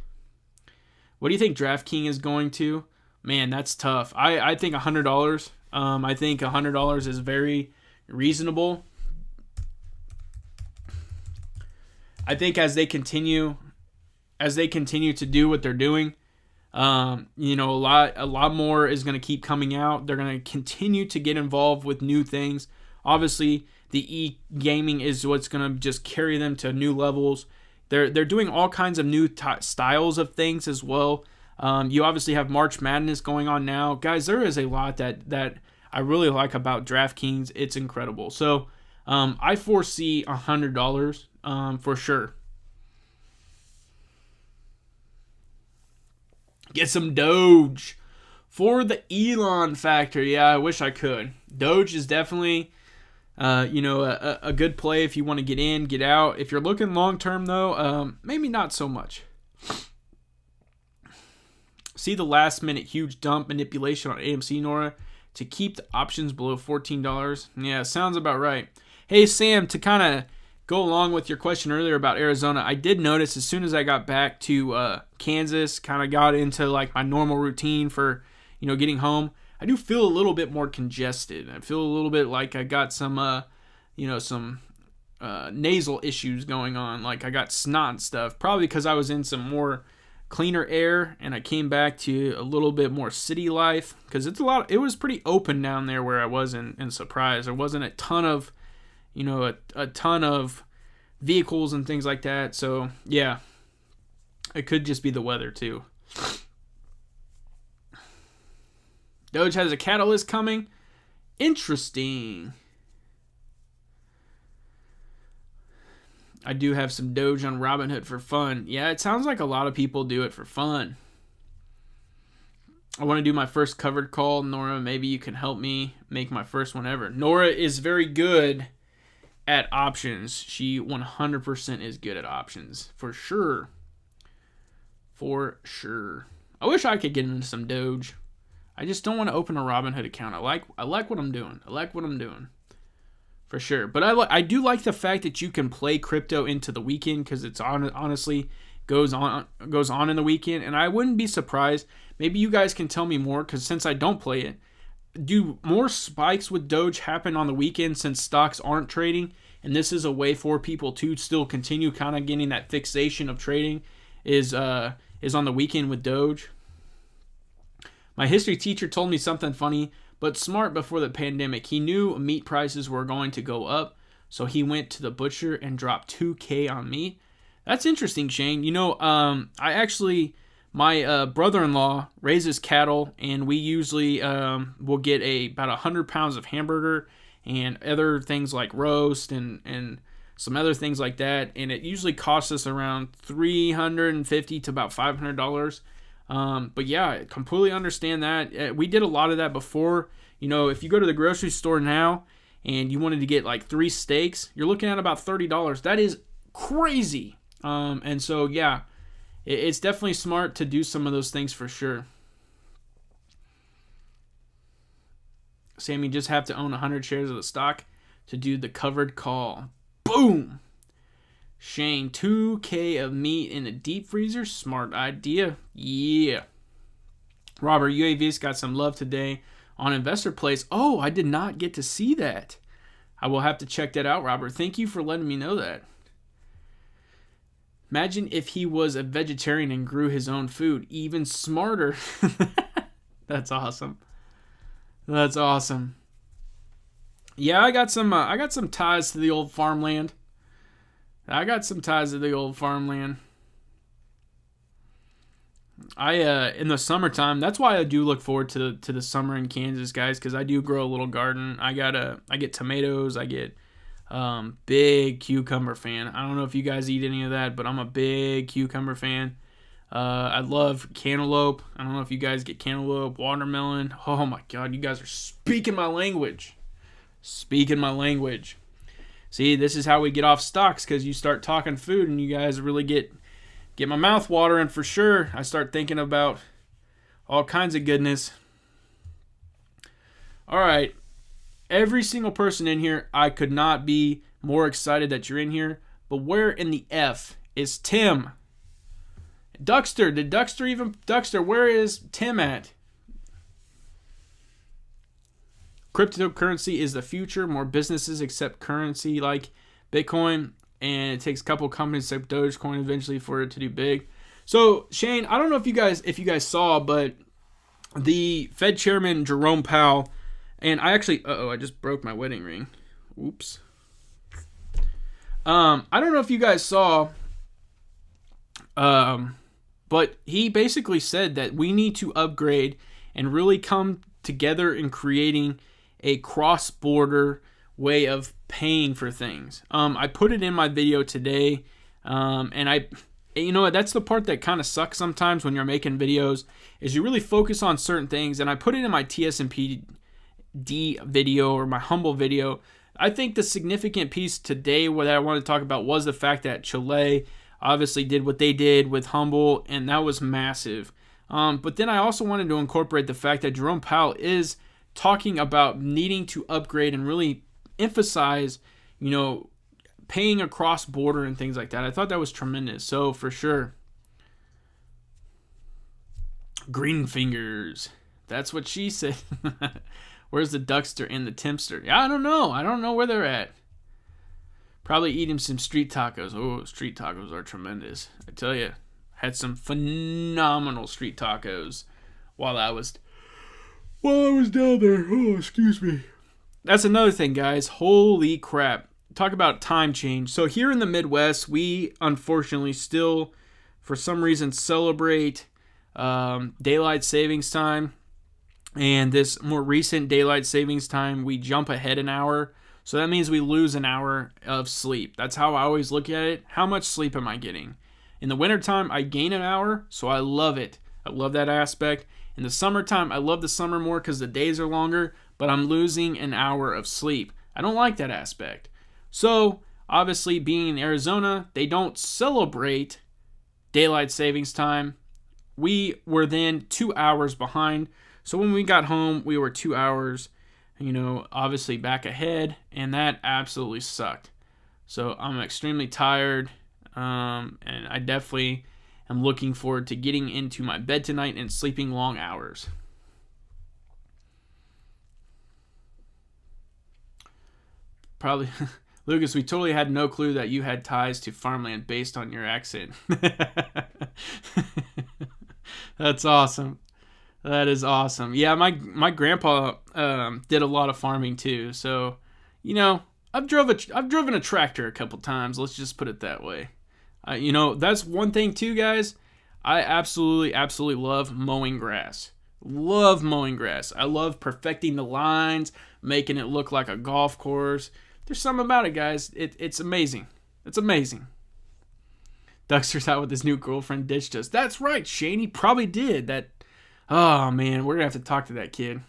What do you think DraftKings is going to? Man, that's tough. I think $100. I think $100 is very reasonable. I think as they continue to do what they're doing, a lot more is going to keep coming out. They're going to continue to get involved with new things. Obviously, the e-gaming is what's going to just carry them to new levels. They're doing all kinds of new styles of things as well. You obviously have March Madness going on now. Guys, there is a lot that I really like about DraftKings. It's incredible. So I foresee $100 for sure. Get some Doge for the Elon factor. Yeah, I wish I could. Doge is definitely a good play if you want to get in, get out. If you're looking long term though, maybe not so much. See the last minute huge dump manipulation on AMC, Nora, to keep the options below $14. Yeah, sounds about right. Hey Sam, to kind of go along with your question earlier about Arizona, I did notice as soon as I got back to Kansas, kind of got into like my normal routine for getting home, I do feel a little bit more congested. I feel a little bit like I got some nasal issues going on, like I got snot and stuff, probably because I was in some more cleaner air and I came back to a little bit more city life, because it was pretty open down there where I was in Surprise. There wasn't a ton of a ton of vehicles and things like that. So yeah, it could just be the weather too. Doge has a catalyst coming. Interesting. I do have some Doge on Robinhood for fun. Yeah, it sounds like a lot of people do it for fun. I want to do my first covered call. Nora, maybe you can help me make my first one ever. Nora is very good at options. She 100% is good at options. For sure. For sure. I wish I could get into some Doge. I just don't want to open a Robinhood account. I like what I'm doing. I like what I'm doing. For sure. But I do like the fact that you can play crypto into the weekend, because it's honestly goes on in the weekend. And I wouldn't be surprised. Maybe you guys can tell me more, because since I don't play it, do more spikes with Doge happen on the weekend since stocks aren't trading? And this is a way for people to still continue kind of getting that fixation of trading is on the weekend with Doge. My history teacher told me something funny but smart before the pandemic. He knew meat prices were going to go up, so he went to the butcher and dropped $2,000 on meat. That's interesting, Shane. My brother-in-law raises cattle, and we usually will get about 100 pounds of hamburger and other things like roast and some other things like that, and it usually costs us around $350 to about $500. But yeah, I completely understand that. We did a lot of that before. If you go to the grocery store now and you wanted to get like 3 steaks, you're looking at about $30. That is crazy. And so yeah, it's definitely smart to do some of those things for sure. Sam, you just have to own 100 shares of the stock to do the covered call. Boom! Shane, $2,000 of meat in a deep freezer? Smart idea. Yeah. Robert, UAV's got some love today on Investor Place. Oh, I did not get to see that. I will have to check that out, Robert. Thank you for letting me know that. Imagine if he was a vegetarian and grew his own food. Even smarter. That's awesome. That's awesome. Yeah, I got some ties to the old farmland. In the summertime, that's why I do look forward to the summer in Kansas, guys, because I do grow a little garden. I get tomatoes. I get big cucumber fan. I don't know if you guys eat any of that, but I'm a big cucumber fan. I love cantaloupe. I don't know if you guys get cantaloupe, watermelon. Oh my God, you guys are speaking my language. See, this is how we get off stocks, because you start talking food and you guys really get get my mouth watering for sure. I start thinking about all kinds of goodness. All right. Every single person in here, I could not be more excited that you're in here. But where in the F is Tim? Duckster, Duckster, where is Tim at? Cryptocurrency is the future. More businesses accept currency like Bitcoin, and it takes a couple companies like Dogecoin eventually for it to do big. So Shane, I don't know if you guys saw, but the Fed Chairman Jerome Powell, and I actually, I just broke my wedding ring. Oops. I don't know if you guys saw, but he basically said that we need to upgrade and really come together in creating a cross-border way of paying for things. I put it in my video today, and that's the part that kind of sucks sometimes when you're making videos, is you really focus on certain things, and I put it in my TSMPD video or my Humble video. I think the significant piece today what I wanted to talk about was the fact that Chile obviously did what they did with Humble, and that was massive. But then I also wanted to incorporate the fact that Jerome Powell is talking about needing to upgrade and really emphasize, paying across border and things like that. I thought that was tremendous. So for sure, green fingers. That's what she said. Where's the Duckster and the Timster? Yeah, I don't know where they're at. Probably eating some street tacos. Oh, street tacos are tremendous. I tell you, had some phenomenal street tacos while I was down there. Oh, excuse me. That's another thing, guys. Holy crap. Talk about time change. So here in the Midwest, we unfortunately still, for some reason, celebrate daylight savings time. And this more recent daylight savings time, we jump ahead an hour. So that means we lose an hour of sleep. That's how I always look at it. How much sleep am I getting? In the wintertime, I gain an hour, so I love it. I love that aspect. In the summertime, I love the summer more because the days are longer, but I'm losing an hour of sleep. I don't like that aspect. So, obviously, being in Arizona, they don't celebrate daylight savings time. We were then 2 hours behind. So when we got home, we were 2 hours, obviously back ahead, and that absolutely sucked. So I'm extremely tired, and I definitely am looking forward to getting into my bed tonight and sleeping long hours. Probably, Lucas, we totally had no clue that you had ties to farmland based on your accent. That's awesome. That is awesome. Yeah, my grandpa did a lot of farming too. So, I've driven a tractor a couple times. Let's just put it that way. That's one thing too, guys. I absolutely love mowing grass. Love mowing grass. I love perfecting the lines, making it look like a golf course. There's something about it, guys. It's amazing. It's amazing. Duckster's out with his new girlfriend, ditched us. That's right, Shane. He probably did. Oh, man, we're going to have to talk to that kid.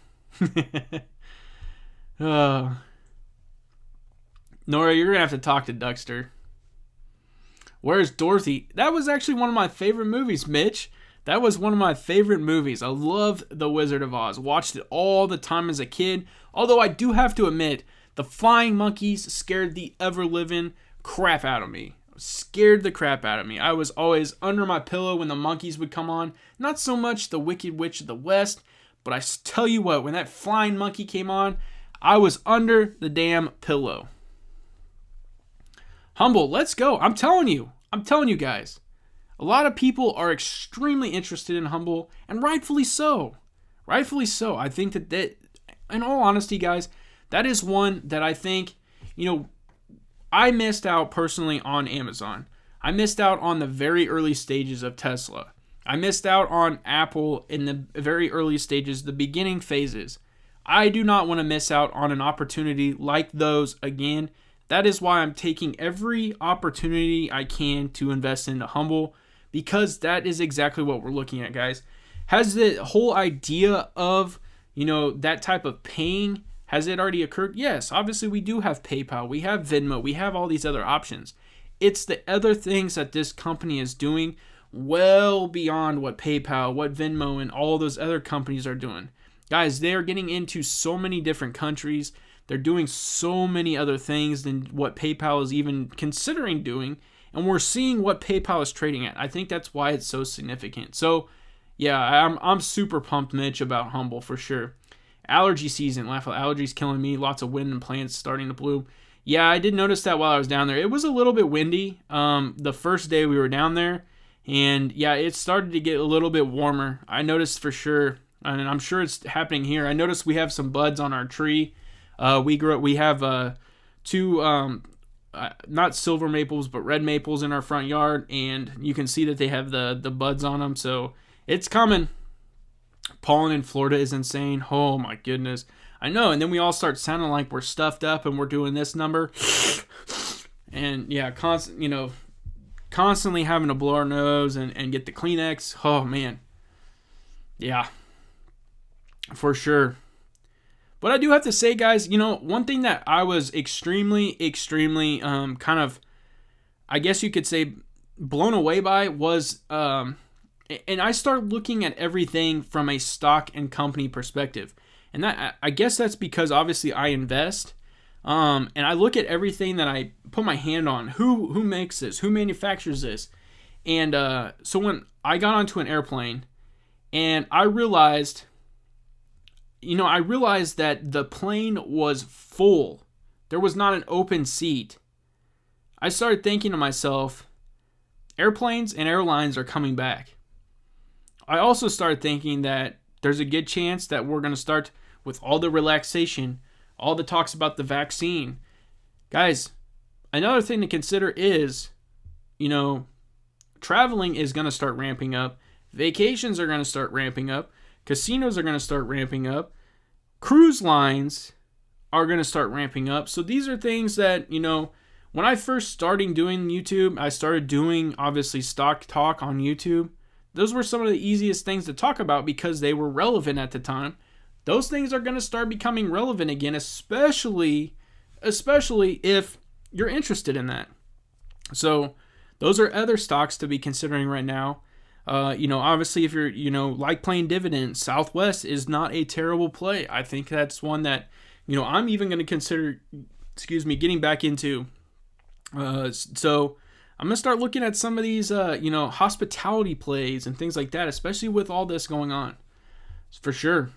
Nora, you're going to have to talk to Duckster. Where's Dorothy? That was actually one of my favorite movies, Mitch. That was one of my favorite movies. I love The Wizard of Oz. Watched it all the time as a kid. Although I do have to admit, the flying monkeys scared the ever-living crap out of me. Scared the crap out of me. I was always under my pillow when the monkeys would come on. Not so much the Wicked Witch of the West, but I tell you what, when that flying monkey came on, I was under the damn pillow. Humble, let's go. I'm telling you guys. A lot of people are extremely interested in Humble, and rightfully so. Rightfully so. I think that in all honesty, guys, that is one that I think, I missed out personally on Amazon. I missed out on the very early stages of Tesla. I missed out on Apple in the very early stages, the beginning phases. I do not want to miss out on an opportunity like those again. That is why I'm taking every opportunity I can to invest into Humble, because that is exactly what we're looking at, guys. Has the whole idea of, that type of paying, has it already occurred? Yes, obviously we do have PayPal, we have Venmo, we have all these other options. It's the other things that this company is doing well beyond what PayPal, what Venmo, and all those other companies are doing. Guys, they are getting into so many different countries. They're doing so many other things than what PayPal is even considering doing. And we're seeing what PayPal is trading at. I think that's why it's so significant. So, yeah, I'm super pumped, Mitch, about Humble for sure. Allergy season. Allergies killing me. Lots of wind and plants starting to bloom. Yeah, I did notice that while I was down there. It was a little bit windy the first day we were down there. And, yeah, it started to get a little bit warmer. I noticed for sure. And I'm sure it's happening here. I noticed we have some buds on our tree. We have two... not silver maples, but red maples in our front yard, and you can see that they have the buds on them, so it's coming. Pollen in Florida is insane. Oh my goodness. I know, and then we all start sounding like we're stuffed up and we're doing this number. And yeah, constantly having to blow our nose and get the Kleenex. Oh man. Yeah. For sure. But I do have to say, guys, one thing that I was extremely kind of, I guess you could say, blown away by was, and I start looking at everything from a stock and company perspective. And that, I guess that's because obviously I invest, and I look at everything that I put my hand on. Who makes this? Who manufactures this? And so when I got onto an airplane and I realized that the plane was full. There was not an open seat. I started thinking to myself, airplanes and airlines are coming back. I also started thinking that there's a good chance that we're going to start with all the relaxation, all the talks about the vaccine. Guys, another thing to consider is, traveling is going to start ramping up. Vacations are going to start ramping up. Casinos are going to start ramping up. Cruise lines are going to start ramping up. So these are things that, when I first started doing YouTube, I started doing, obviously, stock talk on YouTube. Those were some of the easiest things to talk about because they were relevant at the time. Those things are going to start becoming relevant again, especially if you're interested in that. So those are other stocks to be considering right now. Obviously, if you're, like playing dividends, Southwest is not a terrible play. I think that's one that, I'm even going to consider, getting back into. So I'm going to start looking at some of these, hospitality plays and things like that, especially with all this going on. For sure.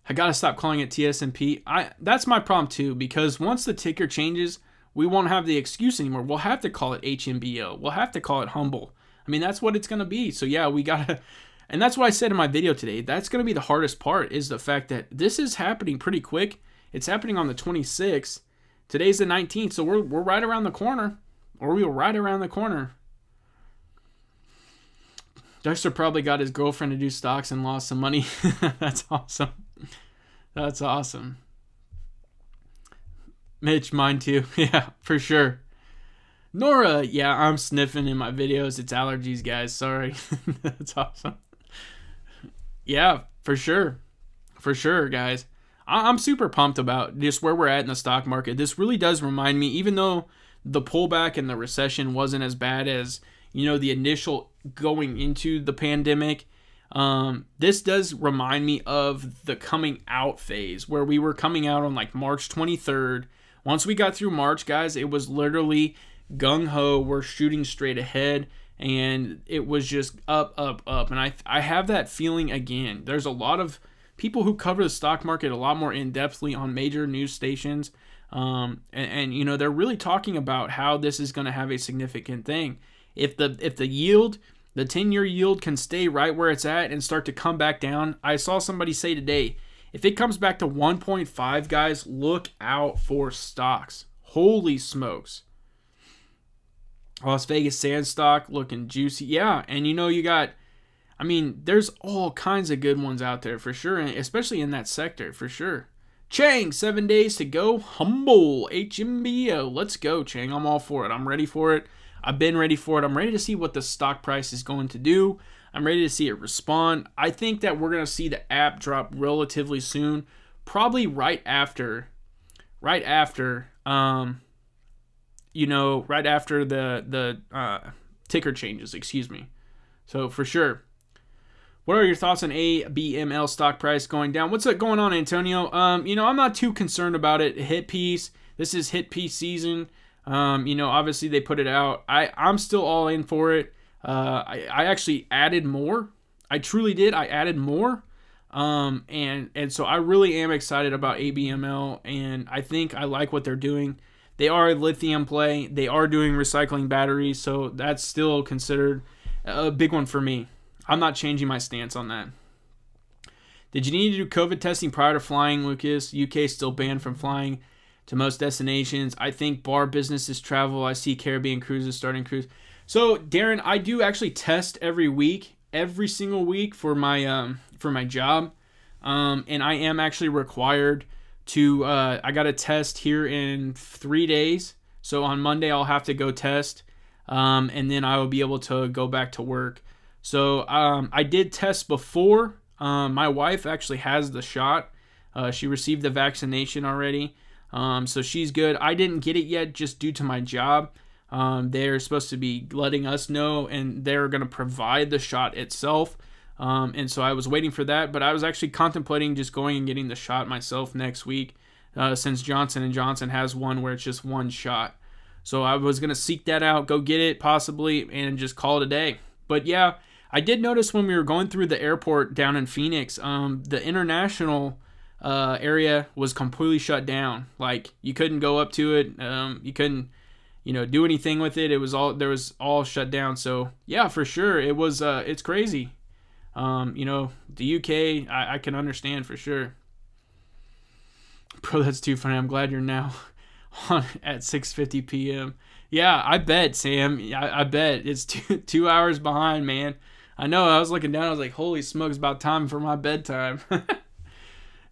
I got to stop calling it TSMP. That's my problem too, because once the ticker changes, we won't have the excuse anymore. We'll have to call it HMBO. We'll have to call it Humble. I mean, that's what it's going to be. So, yeah, we got to... And that's what I said in my video today. That's going to be the hardest part, is the fact that this is happening pretty quick. It's happening on the 26th. Today's the 19th, so we're right around the corner. Or we were right around the corner. Dexter probably got his girlfriend to do stocks and lost some money. That's awesome. That's awesome. Mitch, mine too. Yeah, for sure. Nora, yeah, I'm sniffing in my videos. It's allergies, guys. Sorry. That's awesome. Yeah, for sure. For sure, guys. I'm super pumped about just where we're at in the stock market. This really does remind me, even though the pullback and the recession wasn't as bad as, the initial going into the pandemic, this does remind me of the coming out phase, where we were coming out on like March 23rd. Once we got through March, guys, it was literally gung-ho, we're shooting straight ahead, and it was just up. And I have that feeling again. There's a lot of people who cover the stock market a lot more in-depthly on major news stations, and they're really talking about how this is going to have a significant thing. If the yield, the 10-year yield, can stay right where it's at and start to come back down, I saw somebody say today, if it comes back to 1.5, guys, look out for stocks. Holy smokes. Las Vegas Sand stock looking juicy. Yeah, and there's all kinds of good ones out there for sure, especially in that sector for sure. Chang, 7 days to go. Humble, HMBO. Let's go, Chang. I'm all for it. I'm ready for it. I've been ready for it. I'm ready to see what the stock price is going to do. I'm ready to see it respond. I think that we're going to see the app drop relatively soon, probably right after the ticker changes, excuse me. So for sure. What are your thoughts on ABML stock price going down? What's going on, Antonio? I'm not too concerned about it. Hit piece. This is hit piece season. Obviously they put it out. I'm still all in for it. I actually added more. I truly did. I added more. And so I really am excited about ABML, and I think I like what they're doing. They are a lithium play. They are doing recycling batteries, so that's still considered a big one for me. I'm not changing my stance on that. Did you need to do COVID testing prior to flying, Lucas? UK still banned from flying to most destinations. I think bar businesses travel. I see Caribbean cruises starting cruise. So, Darren, I do actually test every single week for my job. And I am actually required to, I got a test here in 3 days. So on Monday, I'll have to go test. And then I will be able to go back to work. So I did test before. My wife actually has the shot. She received the vaccination already. So she's good. I didn't get it yet just due to my job. They're supposed to be letting us know, and they're going to provide the shot itself. And so I was waiting for that, but I was actually contemplating just going and getting the shot myself next week, since Johnson & Johnson has one where it's just one shot. So I was going to seek that out, go get it possibly, and just call it a day. But yeah, I did notice when we were going through the airport down in Phoenix, the international area was completely shut down. Like, you couldn't go up to it. You couldn't, do anything with it. It was all shut down. So yeah, for sure. It was, it's crazy. The UK, I can understand for sure. Bro, that's too funny. I'm glad you're now on at 6:50 p.m. Yeah, I bet, Sam. I bet. It's 2 hours behind, man. I know. I was looking down. I was like, holy smokes, about time for my bedtime.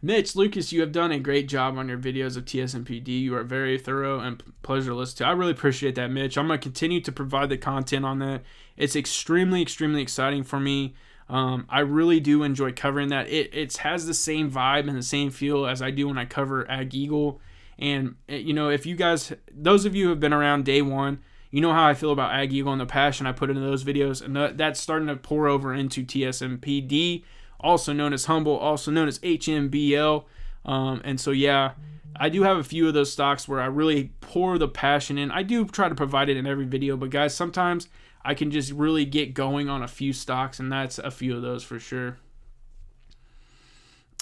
Mitch, Lucas, you have done a great job on your videos of TSMPD. You are very thorough and pleasure to listen to. I really appreciate that, Mitch. I'm going to continue to provide the content on that. It's extremely, extremely exciting for me. I really do enjoy covering that. It has the same vibe and the same feel as I do when I cover Ag Eagle. And, if you guys, those of you who have been around day one, you know how I feel about Ag Eagle and the passion I put into those videos. And that's starting to pour over into TSMPD, also known as Humble, also known as HMBL. And so, yeah, I do have a few of those stocks where I really pour the passion in. I do try to provide it in every video, but guys, sometimes I can just really get going on a few stocks, and that's a few of those for sure.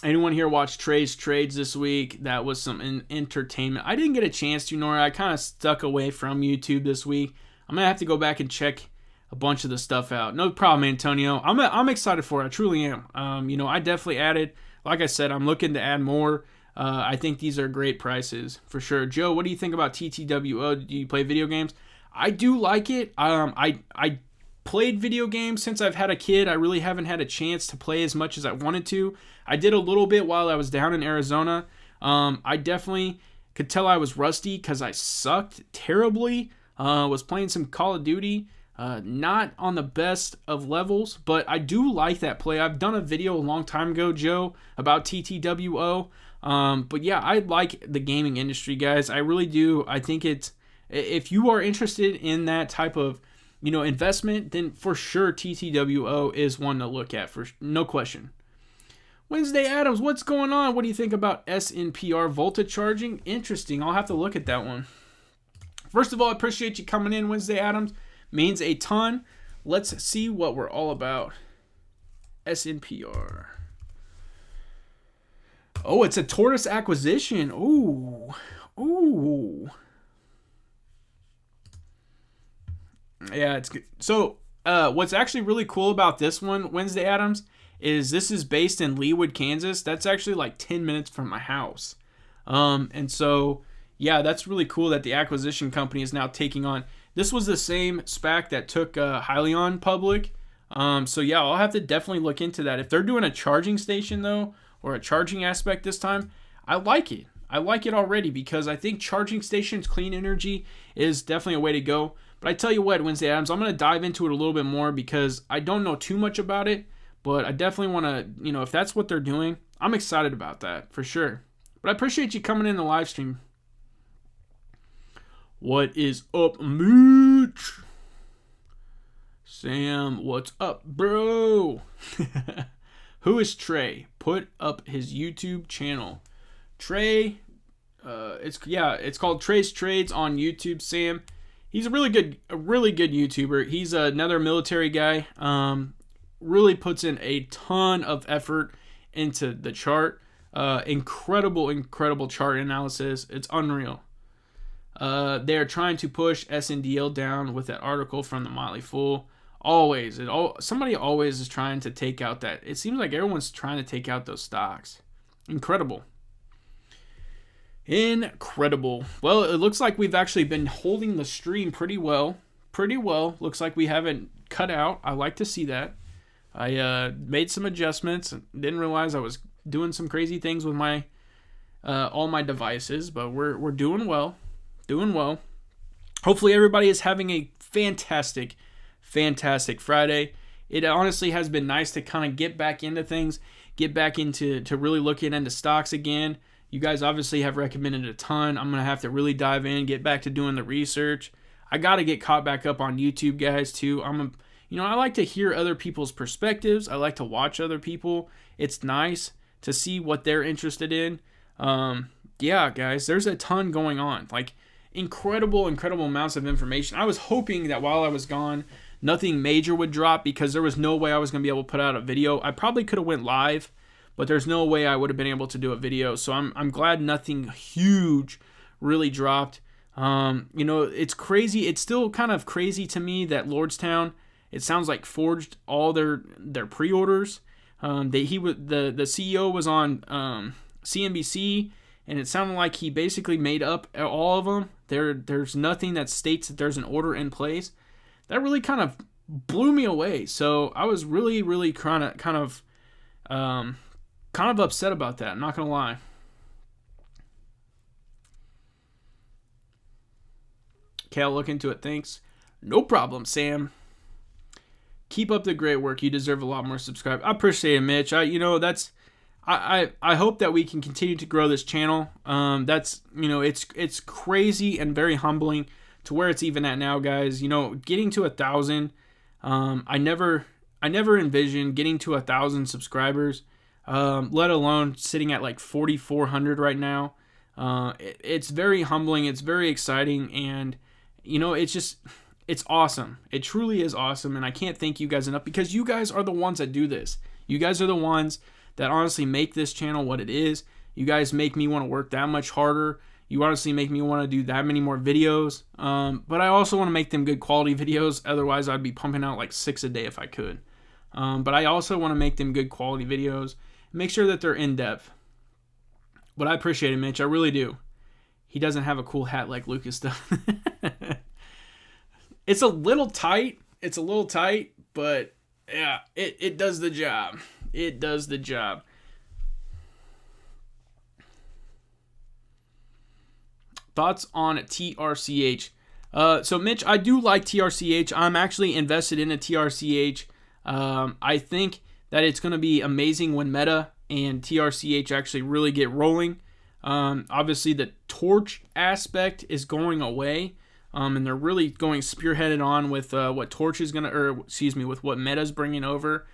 Anyone here watch Trey's trades this week? That was some entertainment. I didn't get a chance to, Nora. I kind of stuck away from YouTube this week. I'm going to have to go back and check a bunch of the stuff out. No problem, Antonio. I'm excited for it. I truly am. I definitely added. Like I said, I'm looking to add more. I think these are great prices for sure. Joe, what do you think about TTWO? Do you play video games? I do like it. I played video games since I've had a kid. I really haven't had a chance to play as much as I wanted to. I did a little bit while I was down in Arizona. I definitely could tell I was rusty because I sucked terribly. Was playing some Call of Duty. Not on the best of levels, but I do like that play. I've done a video a long time ago, Joe, about TTWO. But yeah, I like the gaming industry, guys. I really do. I think if you are interested in that type of, investment, then for sure TTWO is one to look at, for no question. Wednesday Adams, what's going on? What do you think about SNPR Volta charging? Interesting. I'll have to look at that one. First of all, I appreciate you coming in, Wednesday Adams. Means a ton. Let's see what we're all about. SNPR. Oh, it's a Tortoise acquisition. Ooh. Yeah, it's good. So, what's actually really cool about this one, Wednesday Adams, is this is based in Leawood, Kansas. That's actually like 10 minutes from my house. And so, yeah, that's really cool that the acquisition company is now taking on. This was the same SPAC that took Hyliion public. So, yeah, I'll have to definitely look into that. If they're doing a charging station, though, or a charging aspect this time, I like it. I like it already because I think charging stations, clean energy is definitely a way to go. But I tell you what, Wednesday Adams, I'm going to dive into it a little bit more because I don't know too much about it. But I definitely want to, if that's what they're doing, I'm excited about that for sure. But I appreciate you coming in the live stream. What is up, Mooch? Sam, what's up, bro? Who is Trch? Put up his YouTube channel. Trch, it's called Trch's Trades on YouTube. Sam, he's a really good YouTuber. He's another military guy. Really puts in a ton of effort into the chart. Incredible chart analysis. It's unreal. They're trying to push SNDL down with that article from the Motley Fool. Somebody always is trying to take out that. It seems like everyone's trying to take out those stocks. Incredible. Well, it looks like we've actually been holding the stream pretty well. Looks like we haven't cut out. I like to see that. I made some adjustments. Didn't realize I was doing some crazy things with my all my devices, but we're doing well. Hopefully everybody is having a fantastic Friday. It honestly has been nice to kind of get back into things, get back into really looking into stocks again. You guys obviously have recommended a ton. I'm going to have to really dive in, get back to doing the research. I got to get caught back up on YouTube, guys, too. I like to hear other people's perspectives. I like to watch other people. It's nice to see what they're interested in. Yeah, guys, there's a ton going on. Like, incredible amounts of information. I was hoping that while I was gone, nothing major would drop because there was no way I was going to be able to put out a video. I probably could have went live, but there's no way I would have been able to do a video. So I'm glad nothing huge really dropped. It's crazy. It's still kind of crazy to me that Lordstown, it sounds like, forged all their pre-orders. The CEO was on CNBC, and it sounded like he basically made up all of them. There's nothing that states that there's an order in place. That really kind of blew me away. So I was really kind of upset about that. I'm not gonna lie. Okay, I'll look into it. Thanks. No problem, Sam. Keep up the great work. You deserve a lot more subscribers. I appreciate it, Mitch. I hope that we can continue to grow this channel. It's crazy and very humbling to where it's even at now, guys. Getting to 1,000. I never envisioned getting to 1,000 subscribers, let alone sitting at like 4,400 right now. It's very humbling. It's very exciting, and it's awesome. It truly is awesome, and I can't thank you guys enough because you guys are the ones that do this. You guys are the ones that honestly make this channel what it is. You guys make me want to work that much harder. You honestly make me want to do that many more videos. But I also want to make them good quality videos. Otherwise, I'd be pumping out like 6 a day if I could. But I also want to make them good quality videos. Make sure that they're in depth. But I appreciate it, Mitch. I really do. He doesn't have a cool hat like Lucas does. It's a little tight. But yeah, it does the job. It does the job. Thoughts on TRCH? So, Mitch, I do like TRCH. I'm actually invested in a TRCH. I think that it's going to be amazing when Meta and TRCH actually really get rolling. Obviously, the Trch aspect is going away. And they're really going spearheaded on with what Trch is going to, with what Meta's bringing over.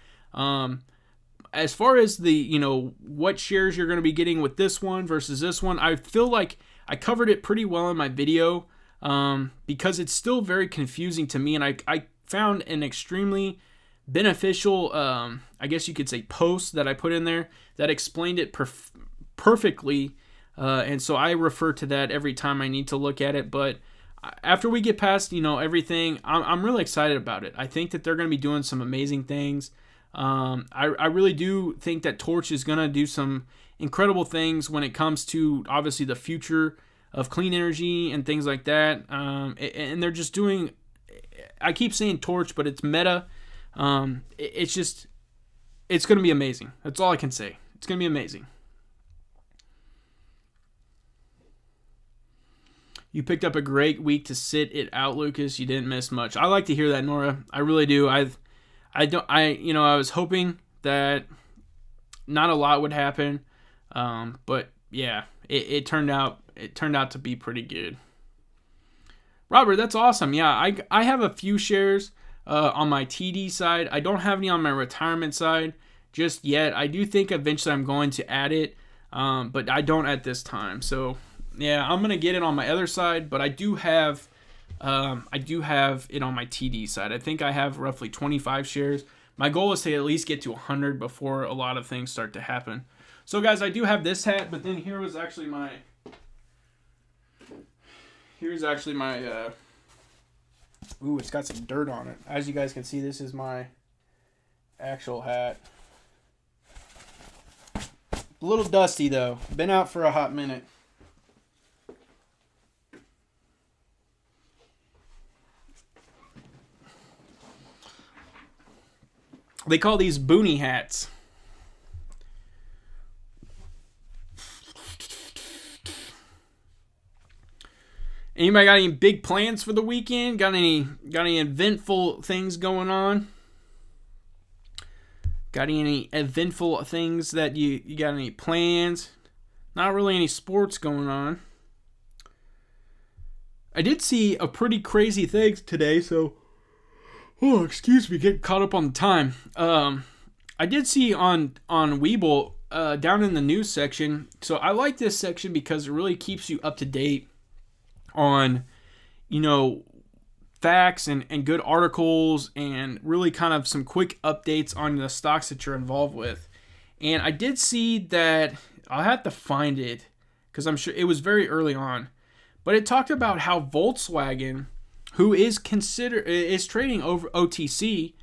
As far as the, what shares you're going to be getting with this one versus this one, I feel like I covered it pretty well in my video because it's still very confusing to me. And I found an extremely beneficial, I guess you could say, post that I put in there that explained it perfectly. And so I refer to that every time I need to look at it. But after we get past, everything, I'm really excited about it. I think that they're going to be doing some amazing things. I really do think that Trch is going to do some incredible things when it comes to, obviously, the future of clean energy and things like that. And they're just doing, I keep saying Trch, but it's Meta. It's going to be amazing. That's all I can say. It's going to be amazing. You picked up a great week to sit it out, Lucas. You didn't miss much. I like to hear that, Nora. I really do. I was hoping that not a lot would happen, but yeah, it turned out to be pretty good. Robert, that's awesome. Yeah, I have a few shares on my TD side. I don't have any on my retirement side just yet. I do think eventually I'm going to add it, but I don't at this time. So yeah, I'm gonna get it on my other side, but I do have it on my TD side. I think I have roughly 25 shares. My goal is to at least get to 100 before a lot of things start to happen. So guys, I do have this hat, but then here's actually my ooh, it's got some dirt on it. As you guys can see, this is my actual hat. A little dusty though. Been out for a hot minute. They call these boonie hats. Anybody got any big plans for the weekend? Got any eventful things going on? Got any eventful things that you got any plans? Not really any sports going on. I did see a pretty crazy thing today, so oh, excuse me, getting caught up on the time. I did see on Webull down in the news section. So I like this section because it really keeps you up to date on, facts and good articles and really kind of some quick updates on the stocks that you're involved with. And I did see that, I'll have to find it because I'm sure it was very early on, but it talked about how Volkswagen, who is trading over OTC,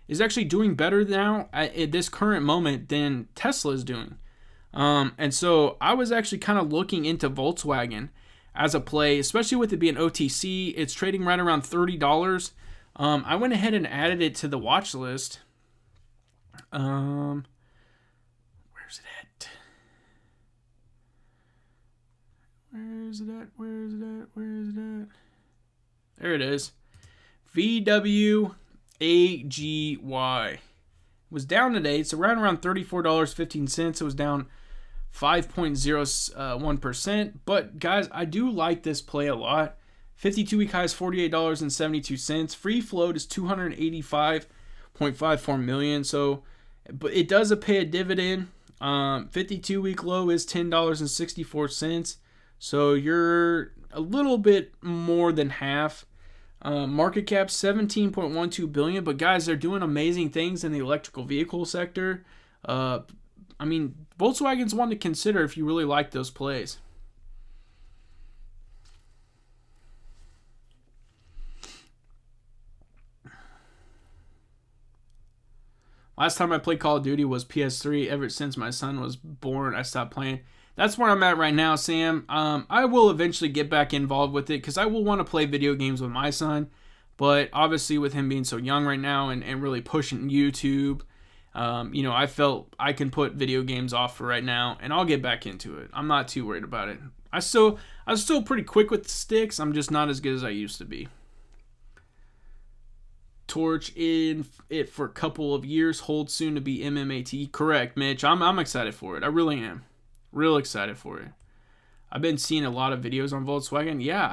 is actually doing better now at this current moment than Tesla is doing. And so I was actually kind of looking into Volkswagen as a play, especially with it being OTC. It's trading right around $30. I went ahead and added it to the watch list. Where's it at? Where's it at? There it is. VWAGY. Was down today. It's around $34.15. It was down 5.01%. But guys, I do like this play a lot. 52-week high is $48.72. Free float is $285.54 million. So, but it does pay a dividend. 52-week low is $10.64. So you're a little bit more than half. Market cap $17.12 billion. But guys, they're doing amazing things in the electrical vehicle sector. Volkswagen's one to consider if you really like those plays. Last time I played Call of Duty was PS3. Ever since my son was born, I stopped playing. That's where I'm at right now, Sam. I will eventually get back involved with it because I will want to play video games with my son. But obviously with him being so young right now and really pushing YouTube, I felt I can put video games off for right now, and I'll get back into it. I'm not too worried about it. I was still pretty quick with the sticks. I'm just not as good as I used to be. Trch in it for a couple of years, hold soon to be MMAT. Correct, Mitch. I'm excited for it. I really am. Real excited for it. I've been seeing a lot of videos on Volkswagen. Yeah,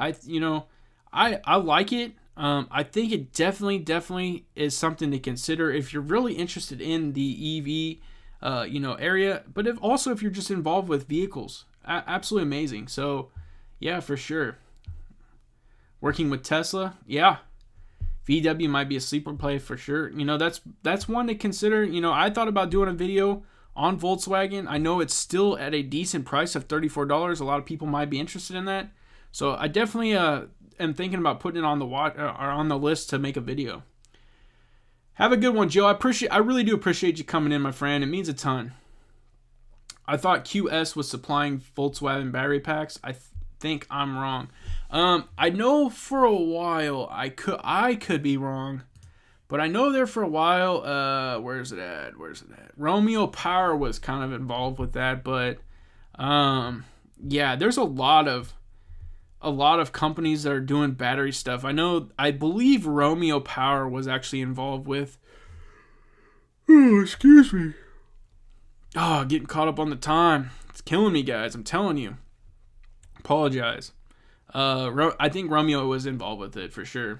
I like it. I think it definitely is something to consider if you're really interested in the EV, area. But if you're just involved with vehicles, absolutely amazing. So, yeah, for sure. Working with Tesla, yeah. VW might be a sleeper play for sure. That's one to consider. I thought about doing a video on Volkswagen. I know it's still at a decent price of $34. A lot of people might be interested in that. So I definitely am thinking about putting it on the list to make a video. Have a good one, Joe. I really do appreciate you coming in, my friend. It means a ton. I thought QS was supplying Volkswagen battery packs. I think I'm wrong. I know for a while I could be wrong, but I know there for a while. Where's it at? Romeo Power was kind of involved with that, but yeah, there's a lot of companies that are doing battery stuff. I believe Romeo Power was actually involved with. Oh, excuse me. Oh, getting caught up on the time. It's killing me, guys. I'm telling you. Apologize. I think Romeo was involved with it for sure.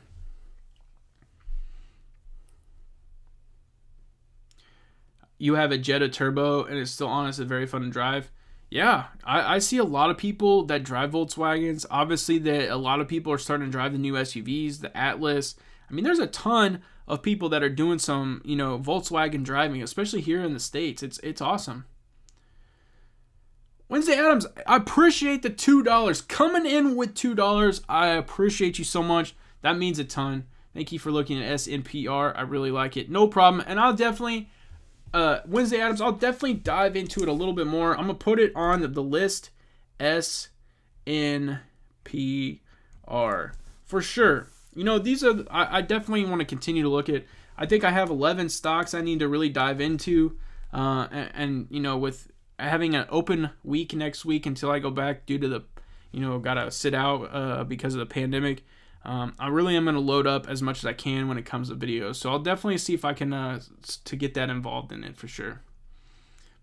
you have a Jetta Turbo and it's still honestly very fun to drive. Yeah, I see a lot of people that drive Volkswagens. Obviously, a lot of people are starting to drive the new SUVs, the Atlas. I mean, there's a ton of people that are doing some, Volkswagen driving, especially here in the States. It's awesome. Wednesday Adams, I appreciate the $2. Coming in with $2, I appreciate you so much. That means a ton. Thank you for looking at SNPR. I really like it. No problem. And I'll definitely... Wednesday Adams, I'll definitely dive into it a little bit more. I'm going to put it on the list, SNPR, for sure. These are, I definitely want to continue to look at. I think I have 11 stocks I need to really dive into. And with having an open week next week until I go back due to the, got to sit out because of the pandemic. I really am going to load up as much as I can when it comes to videos. So I'll definitely see if I can to get that involved in it for sure.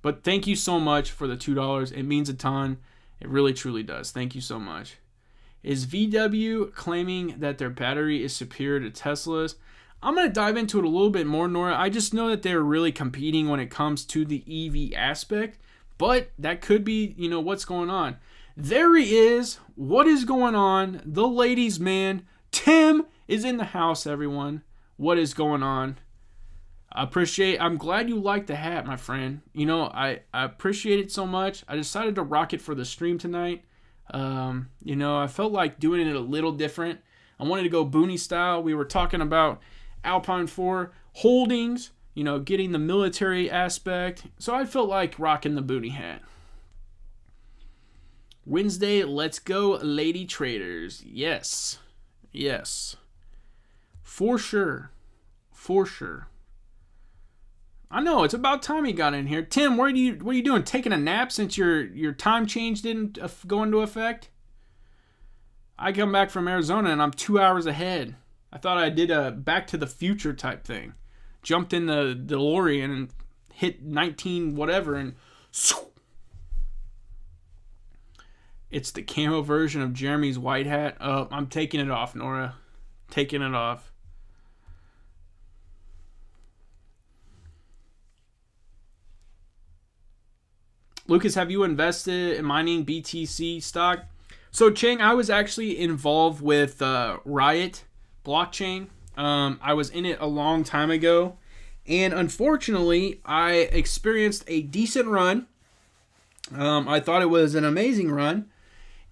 But thank you so much for the $2. It means a ton. It really, truly does. Thank you so much. Is VW claiming that their battery is superior to Tesla's? I'm going to dive into it a little bit more, Nora. I just know that they're really competing when it comes to the EV aspect. But that could be, what's going on. There he is. What is going on? The ladies' man, Tim, is in the house, everyone. What is going on? I'm glad you like the hat, my friend. I appreciate it so much. I decided to rock it for the stream tonight. I felt like doing it a little different. I wanted to go Booney style. We were talking about Alpine 4 holdings, getting the military aspect. So I felt like rocking the Booney hat. Wednesday, let's go, lady traders. Yes. For sure. I know, it's about time he got in here. Tim, what are you doing? Taking a nap since your time change didn't go into effect? I come back from Arizona and I'm 2 hours ahead. I thought I did a Back to the Future type thing. Jumped in the DeLorean and hit 19 whatever and... It's the camo version of Jeremy's white hat. Oh, I'm taking it off, Nora. Taking it off. Lucas, have you invested in mining BTC stock? So, Chang, I was actually involved with Riot blockchain. I was in it a long time ago. And unfortunately, I experienced a decent run. I thought it was an amazing run.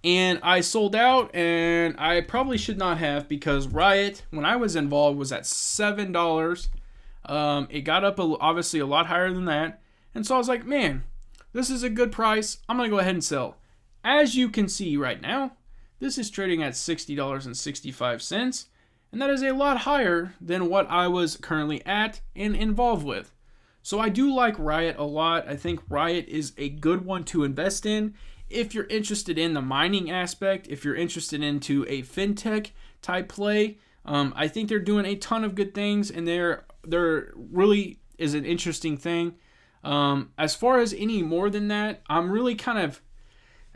And I sold out, and I probably should not have because Riot, when I was involved, was at $7. It got up obviously a lot higher than that. And so I was like, man, this is a good price. I'm going to go ahead and sell. As you can see right now, this is trading at $60.65. And that is a lot higher than what I was currently at and involved with. So I do like Riot a lot. I think Riot is a good one to invest in. If you're interested in the mining aspect, if you're interested into a fintech type play, I think they're doing a ton of good things, and they're really is an interesting thing. As far as any more than that, I'm really kind of,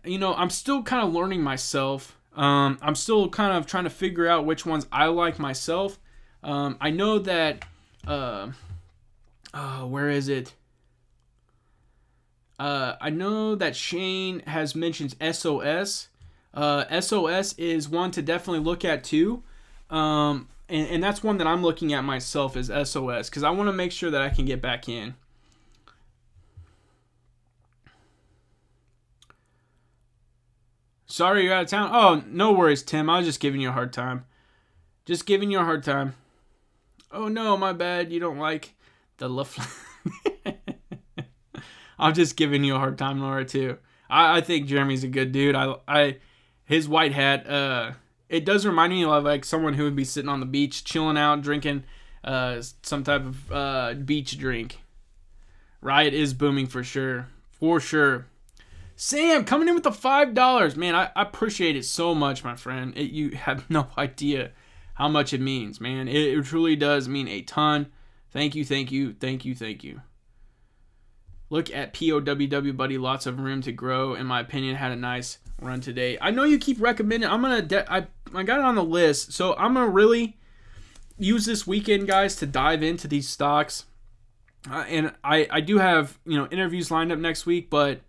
I'm still kind of learning myself. I'm still kind of trying to figure out which ones I like myself. I know that, where is it? I know that Shane has mentioned SOS. SOS is one to definitely look at too. And that's one that I'm looking at myself as SOS because I want to make sure that I can get back in. Sorry you're out of town. Oh, no worries, Tim. I was just giving you a hard time. Oh, no, my bad. You don't like the I'm just giving you a hard time, Laura, too. I think Jeremy's a good dude. His white hat, it does remind me of like someone who would be sitting on the beach, chilling out, drinking some type of beach drink. Riot is booming for sure. For sure. Sam, coming in with the $5. Man, I appreciate it so much, my friend. You have no idea how much it means, man. It truly does mean a ton. Thank you. Look at POWW, buddy. Lots of room to grow. In my opinion, had a nice run today. I know you keep recommending. I got it on the list, so I'm gonna really use this weekend, guys, to dive into these stocks. And I do have, interviews lined up next week, but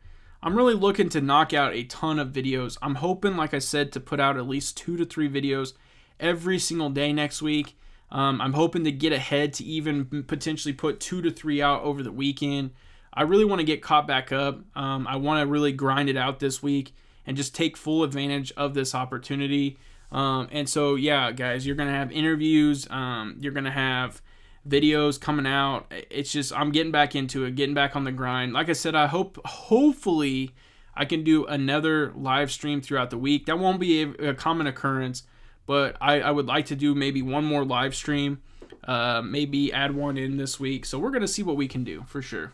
I'm really looking to knock out a ton of videos. I'm hoping, like I said, to put out at least 2 to 3 videos every single day next week. I'm hoping to get ahead to even potentially put 2 to 3 out over the weekend. I really want to get caught back up. I want to really grind it out this week and just take full advantage of this opportunity. And so, yeah, guys, you're going to have interviews. You're going to have videos coming out. It's just, I'm getting back into it, getting back on the grind. Like I said, hopefully I can do another live stream throughout the week. That won't be a common occurrence, but I would like to do maybe one more live stream, maybe add one in this week. So we're going to see what we can do for sure.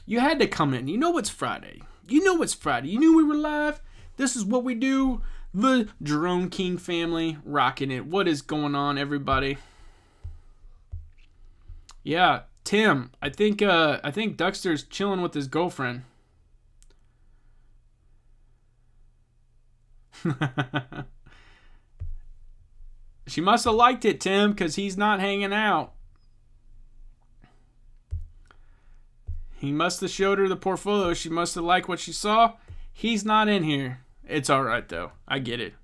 You had to come in. You know it's Friday. You knew we were live. This is what we do. The Jerome King family rocking it. What is going on, everybody? Yeah, Tim. I think Dexter's chilling with his girlfriend. She must have liked it, Tim, because he's not hanging out. He must have showed her the portfolio. She must have liked what she saw. He's not in here. It's all right, though. I get it.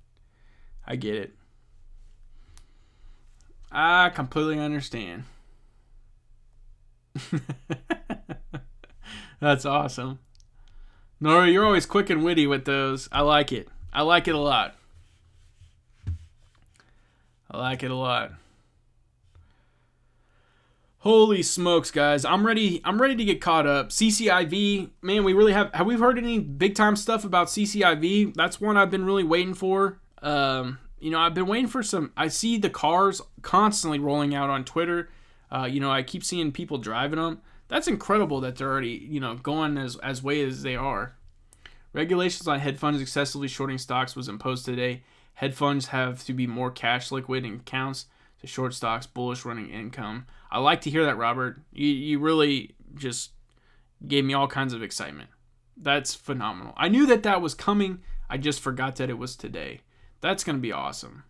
I completely understand. That's awesome. Nora, you're always quick and witty with those. I like it. I like it a lot. Holy smokes, guys. I'm ready to get caught up. CCIV, man, we really have we heard any big time stuff about CCIV? That's one I've been really waiting for. I've been waiting for some. I see the cars constantly rolling out on Twitter. I keep seeing people driving them. That's incredible that they're already, going as way as they are. Regulations on hedge funds excessively shorting stocks was imposed today. Hedge funds have to be more cash liquid in accounts to short stocks, bullish running income. I like to hear that, Robert. You really just gave me all kinds of excitement. That's phenomenal. I knew that was coming. I just forgot that it was today. That's going to be awesome.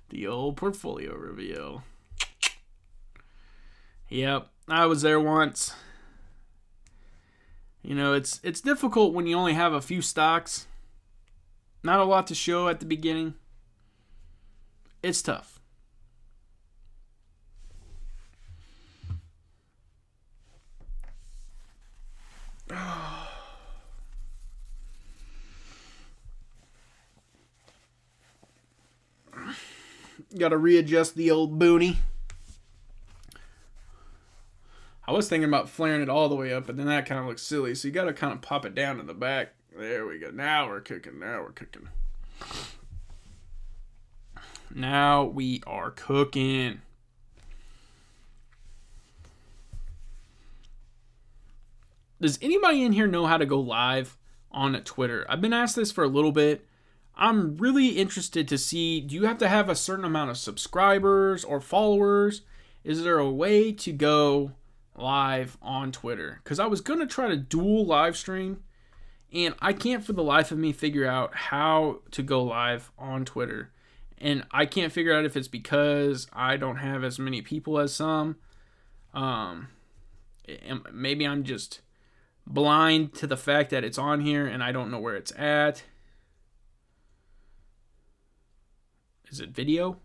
The old portfolio reveal. Yep, I was there once. It's difficult when you only have a few stocks. Not a lot to show at the beginning. It's tough. Got to readjust the old boonie. I was thinking about flaring it all the way up, but then that kind of looks silly. So you got to kind of pop it down in the back. There we go. Now we're cooking. Now we are cooking. Does anybody in here know how to go live on Twitter? I've been asked this for a little bit. I'm really interested to see, do you have to have a certain amount of subscribers or followers? Is there a way to go live on Twitter? Because I was going to try to dual live stream, and I can't for the life of me figure out how to go live on Twitter. And I can't figure out if it's because I don't have as many people as some. Maybe I'm just blind to the fact that it's on here and I don't know where it's at. Is it video?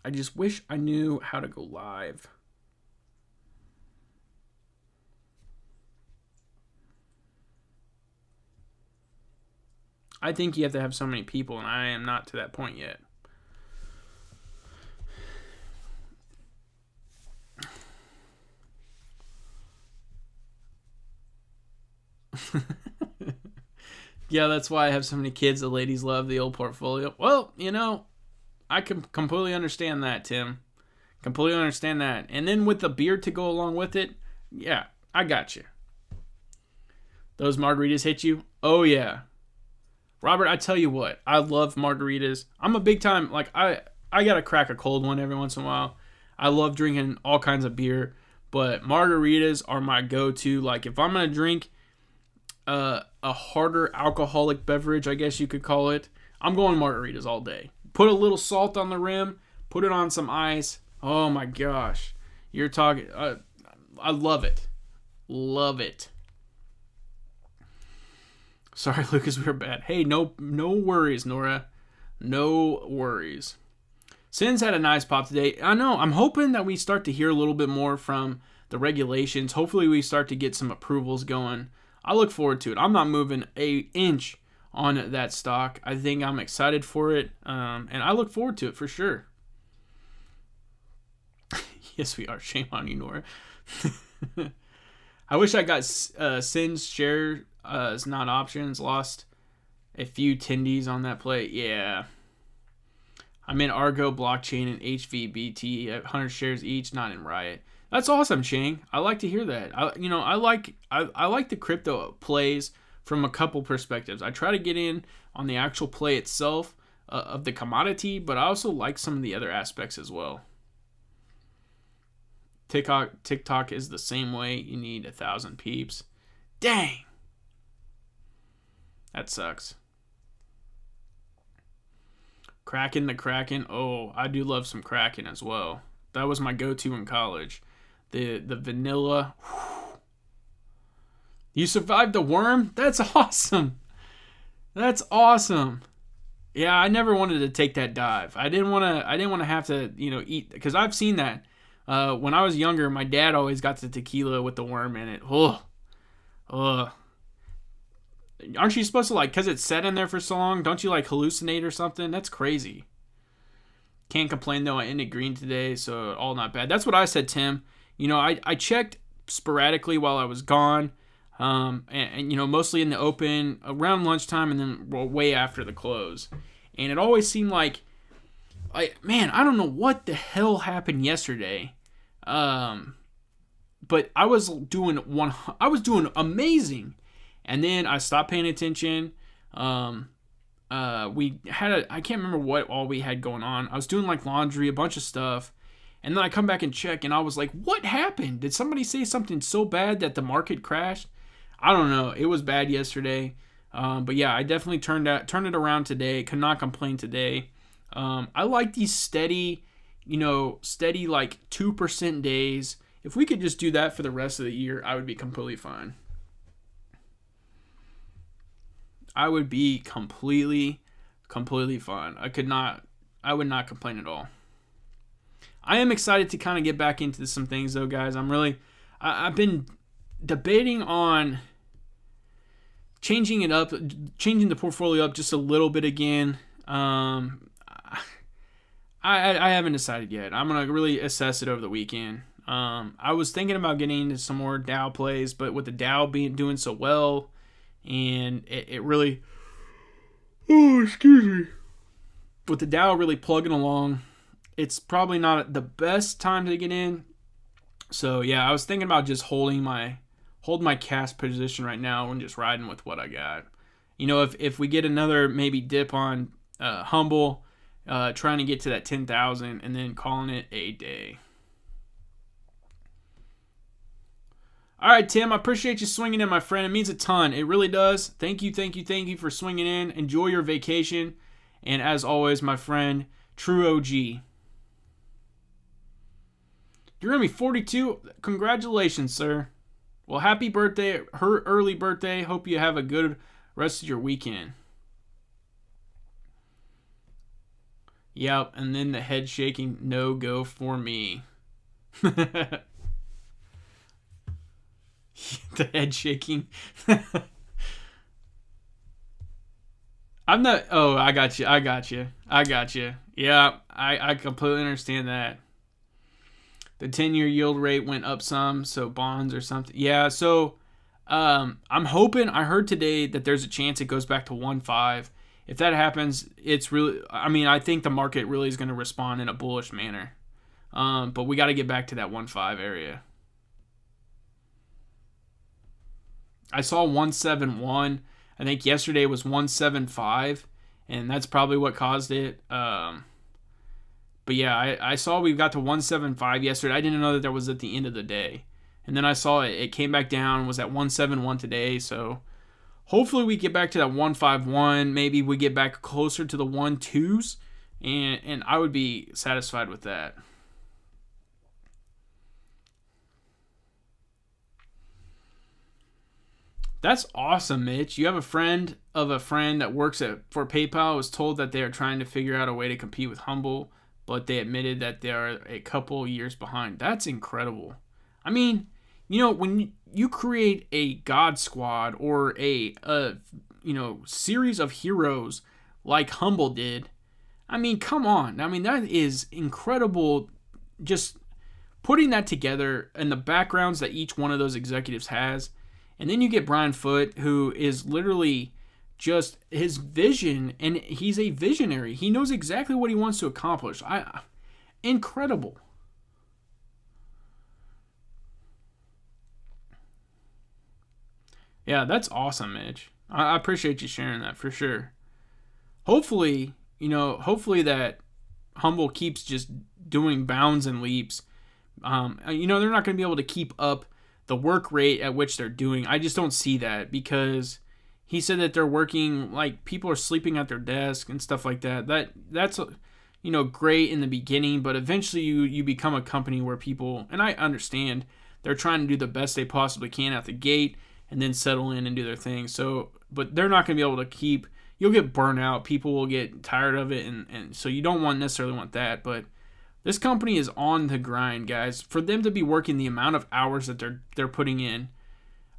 I just wish I knew how to go live. I think you have to have so many people, and I am not to that point yet. Yeah, that's why I have so many kids. The ladies love the old portfolio. Well, I can completely understand that, Tim. Completely understand that. And then with the beer to go along with it, yeah, I got you. Those margaritas hit you? Oh, yeah. Robert, I tell you what, I love margaritas. I'm a big time, I I gotta crack a cold one every once in a while. I love drinking all kinds of beer, but margaritas are my go-to. Like if I'm gonna drink a harder alcoholic beverage, I guess you could call it, I'm going margaritas all day. Put a little salt on the rim, put it on some ice. Oh my gosh, you're talking. I love it, love it. Sorry, Lucas, we were bad. Hey, no worries, Nora. No worries. Sins had a nice pop today. I know. I'm hoping that we start to hear a little bit more from the regulations. Hopefully, we start to get some approvals going. I look forward to it. I'm not moving an inch on that stock. I think I'm excited for it, and I look forward to it for sure. Yes, we are. Shame on you, Nora. I wish I got Sin's share as not options. Lost a few tendies on that play. Yeah. I'm in Argo, Blockchain, and HVBT at 100 shares each, not in Riot. That's awesome, Shane. I like to hear that. I like the crypto plays from a couple perspectives. I try to get in on the actual play itself of the commodity, but I also like some of the other aspects as well. TikTok is the same way. You need 1,000 peeps. Dang. That sucks. Kraken the Kraken. Oh, I do love some Kraken as well. That was my go-to in college. The vanilla. Whew. You survived the worm? That's awesome. That's awesome. Yeah, I never wanted to take that dive. I didn't want to have to, eat, because I've seen that. When I was younger, my dad always got the tequila with the worm in it. Ugh. Aren't you supposed to, because it's set in there for so long, don't you, hallucinate or something? That's crazy. Can't complain, though. I ended green today, so all not bad. That's what I said, Tim. I checked sporadically while I was gone, and mostly in the open, around lunchtime, and then way after the close. And it always seemed like, man, I don't know what the hell happened yesterday, but I was doing amazing. And then I stopped paying attention. We had I can't remember what all we had going on. I was doing laundry, a bunch of stuff. And then I come back and check, and I was like, what happened? Did somebody say something so bad that the market crashed? I don't know. It was bad yesterday. But yeah, I definitely turned it around today. Could not complain today. I like these steady 2% days. If we could just do that for the rest of the year, I would be completely fine. I would be completely fine. I would not complain at all. I am excited to kind of get back into some things though, guys. I've been debating on changing the portfolio up just a little bit again. I haven't decided yet. I'm going to really assess it over the weekend. I was thinking about getting into some more Dow plays, but with the Dow doing so well, and it really, excuse me, with the Dow really plugging along, it's probably not the best time to get in. So yeah, I was thinking about just holding my cash position right now and just riding with what I got. If we get another maybe dip on Humble, trying to get to that 10,000 and then calling it a day. All right, Tim, I appreciate you swinging in, my friend. It means a ton. It really does. Thank you for swinging in. Enjoy your vacation. And as always, my friend, True OG. You're going to be 42. Congratulations, sir. Well, happy birthday, her early birthday. Hope you have a good rest of your weekend. Yep, and then the head shaking, no go for me. The head shaking. I'm not. Oh, I got you. Yeah, I completely understand that. The 10-year yield rate went up some, so bonds or something. Yeah, so I'm hoping. I heard today that there's a chance it goes back to 1.5. If that happens, it's really. I think the market really is going to respond in a bullish manner. But we got to get back to that 1.5 area. I saw 171. I think yesterday was 175, and that's probably what caused it. But yeah, I saw we got to 175 yesterday. I didn't know that that was at the end of the day. And then I saw it came back down, was at 171 today. So hopefully we get back to that 151. Maybe we get back closer to the 1.2s. And I would be satisfied with that. That's awesome, Mitch. You have a friend of a friend that works for PayPal was told that they are trying to figure out a way to compete with Humble, but they admitted that they are a couple years behind. That's incredible. I mean, when you create a God Squad or a series of heroes like Humble did, I mean, come on. I mean, that is incredible. Just putting that together and the backgrounds that each one of those executives has. And then you get Brian Foote, who is literally just his vision, and he's a visionary. He knows exactly what he wants to accomplish. Incredible. Yeah, that's awesome, Mitch. I appreciate you sharing that for sure. Hopefully, that Humble keeps just doing bounds and leaps. They're not going to be able to keep up the work rate at which they're doing. I just don't see that because he said that they're working like people are sleeping at their desk and stuff like that. That's great in the beginning, but eventually you become a company where people, and I understand, they're trying to do the best they possibly can at the gate and then settle in and do their thing. So, but they're not going to be able to keep. You'll get burnt out. People will get tired of it, and so you don't necessarily want that, but this company is on the grind, guys. For them to be working the amount of hours that they're putting in,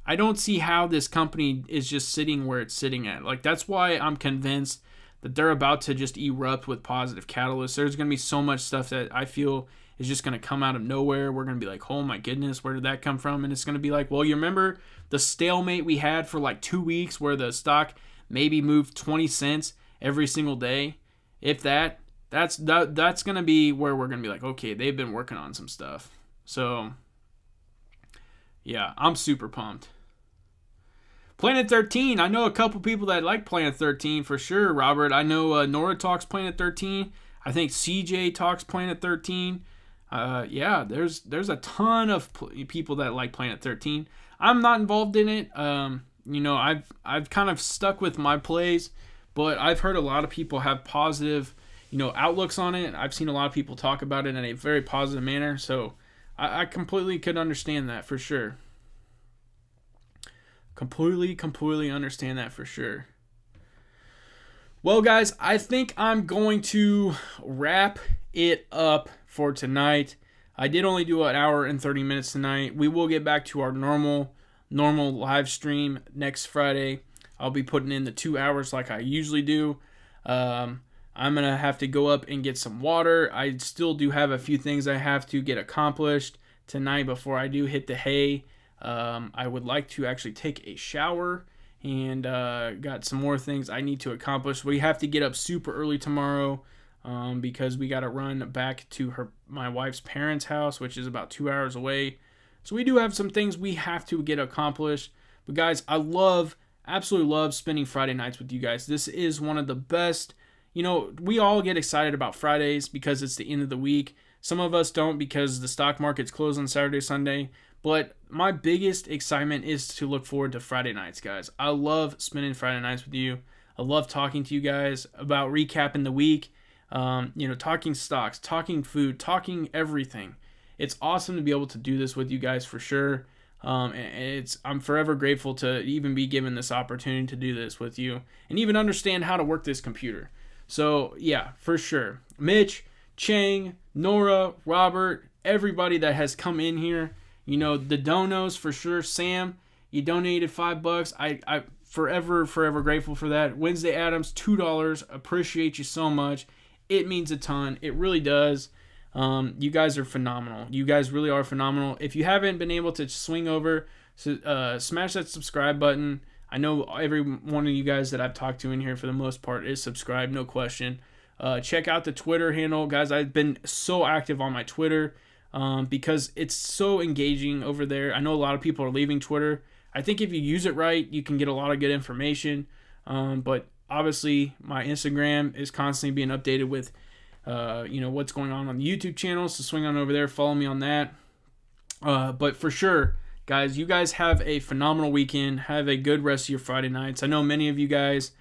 I don't see how this company is just sitting where it's sitting at. Like, that's why I'm convinced that they're about to just erupt with positive catalysts. There's going to be so much stuff that I feel is just going to come out of nowhere. We're going to be like, oh my goodness, where did that come from? And it's going to be like, well, you remember the stalemate we had for like 2 weeks where the stock maybe moved 20 cents every single day? If that, that's going to be where we're going to be like, okay, they've been working on some stuff. So, yeah, I'm super pumped. Planet 13, I know a couple people that like Planet 13 for sure, Robert. I know Nora talks Planet 13. I think CJ talks Planet 13. There's a ton of people that like Planet 13. I'm not involved in it. I've kind of stuck with my plays, but I've heard a lot of people have positive outlooks on it. I've seen a lot of people talk about it in a very positive manner, so I completely could understand that for sure. Completely understand that for sure. Well, guys, I think I'm going to wrap it up for tonight. I did only do an hour and 30 minutes tonight. We will get back to our normal live stream next Friday. I'll be putting in the 2 hours like I usually do. I'm going to have to go up and get some water. I still do have a few things I have to get accomplished tonight before I do hit the hay. I would like to actually take a shower and got some more things I need to accomplish. We have to get up super early tomorrow because we got to run back to my wife's parents' house, which is about 2 hours away. So we do have some things we have to get accomplished. But guys, I absolutely love spending Friday nights with you guys. This is one of the best. We all get excited about Fridays because it's the end of the week. Some of us don't because the stock market's closed on Saturday, Sunday. But my biggest excitement is to look forward to Friday nights, guys. I love spending Friday nights with you. I love talking to you guys about recapping the week, talking stocks, talking food, talking everything. It's awesome to be able to do this with you guys for sure. I'm forever grateful to even be given this opportunity to do this with you and even understand how to work this computer. So, yeah, for sure. Mitch, Chang, Nora, Robert, everybody that has come in here. The donos for sure. Sam, you donated $5. I forever grateful for that. Wednesday Adams, $2. Appreciate you so much. It means a ton. It really does. You guys are phenomenal. You guys really are phenomenal. If you haven't been able to swing over, smash that subscribe button. I know every one of you guys that I've talked to in here for the most part is subscribed, no question. Check out the Twitter handle. Guys, I've been so active on my Twitter. Because it's so engaging over there. I know a lot of people are leaving Twitter. I think if you use it right, you can get a lot of good information. But obviously, my Instagram is constantly being updated with what's going on the YouTube channel. So swing on over there, follow me on that. But for sure, guys, you guys have a phenomenal weekend. Have a good rest of your Friday nights. I know many of you guys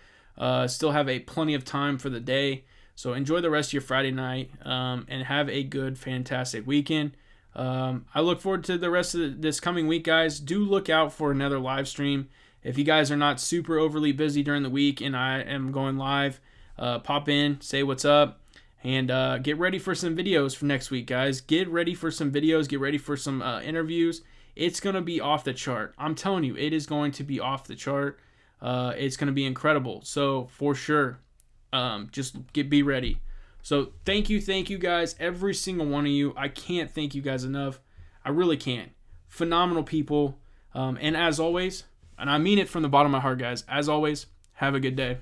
still have plenty of time for the day. So enjoy the rest of your Friday night and have a good, fantastic weekend. I look forward to the rest of this coming week, guys. Do look out for another live stream. If you guys are not super overly busy during the week and I am going live, pop in, say what's up, and get ready for some videos for next week, guys. Get ready for some videos. Get ready for some interviews. It's going to be off the chart. I'm telling you, it is going to be off the chart. It's going to be incredible. So for sure, be ready. So thank you guys, every single one of you. I can't thank you guys enough. I really can't. Phenomenal people. And as always, and I mean it from the bottom of my heart, guys, as always, have a good day.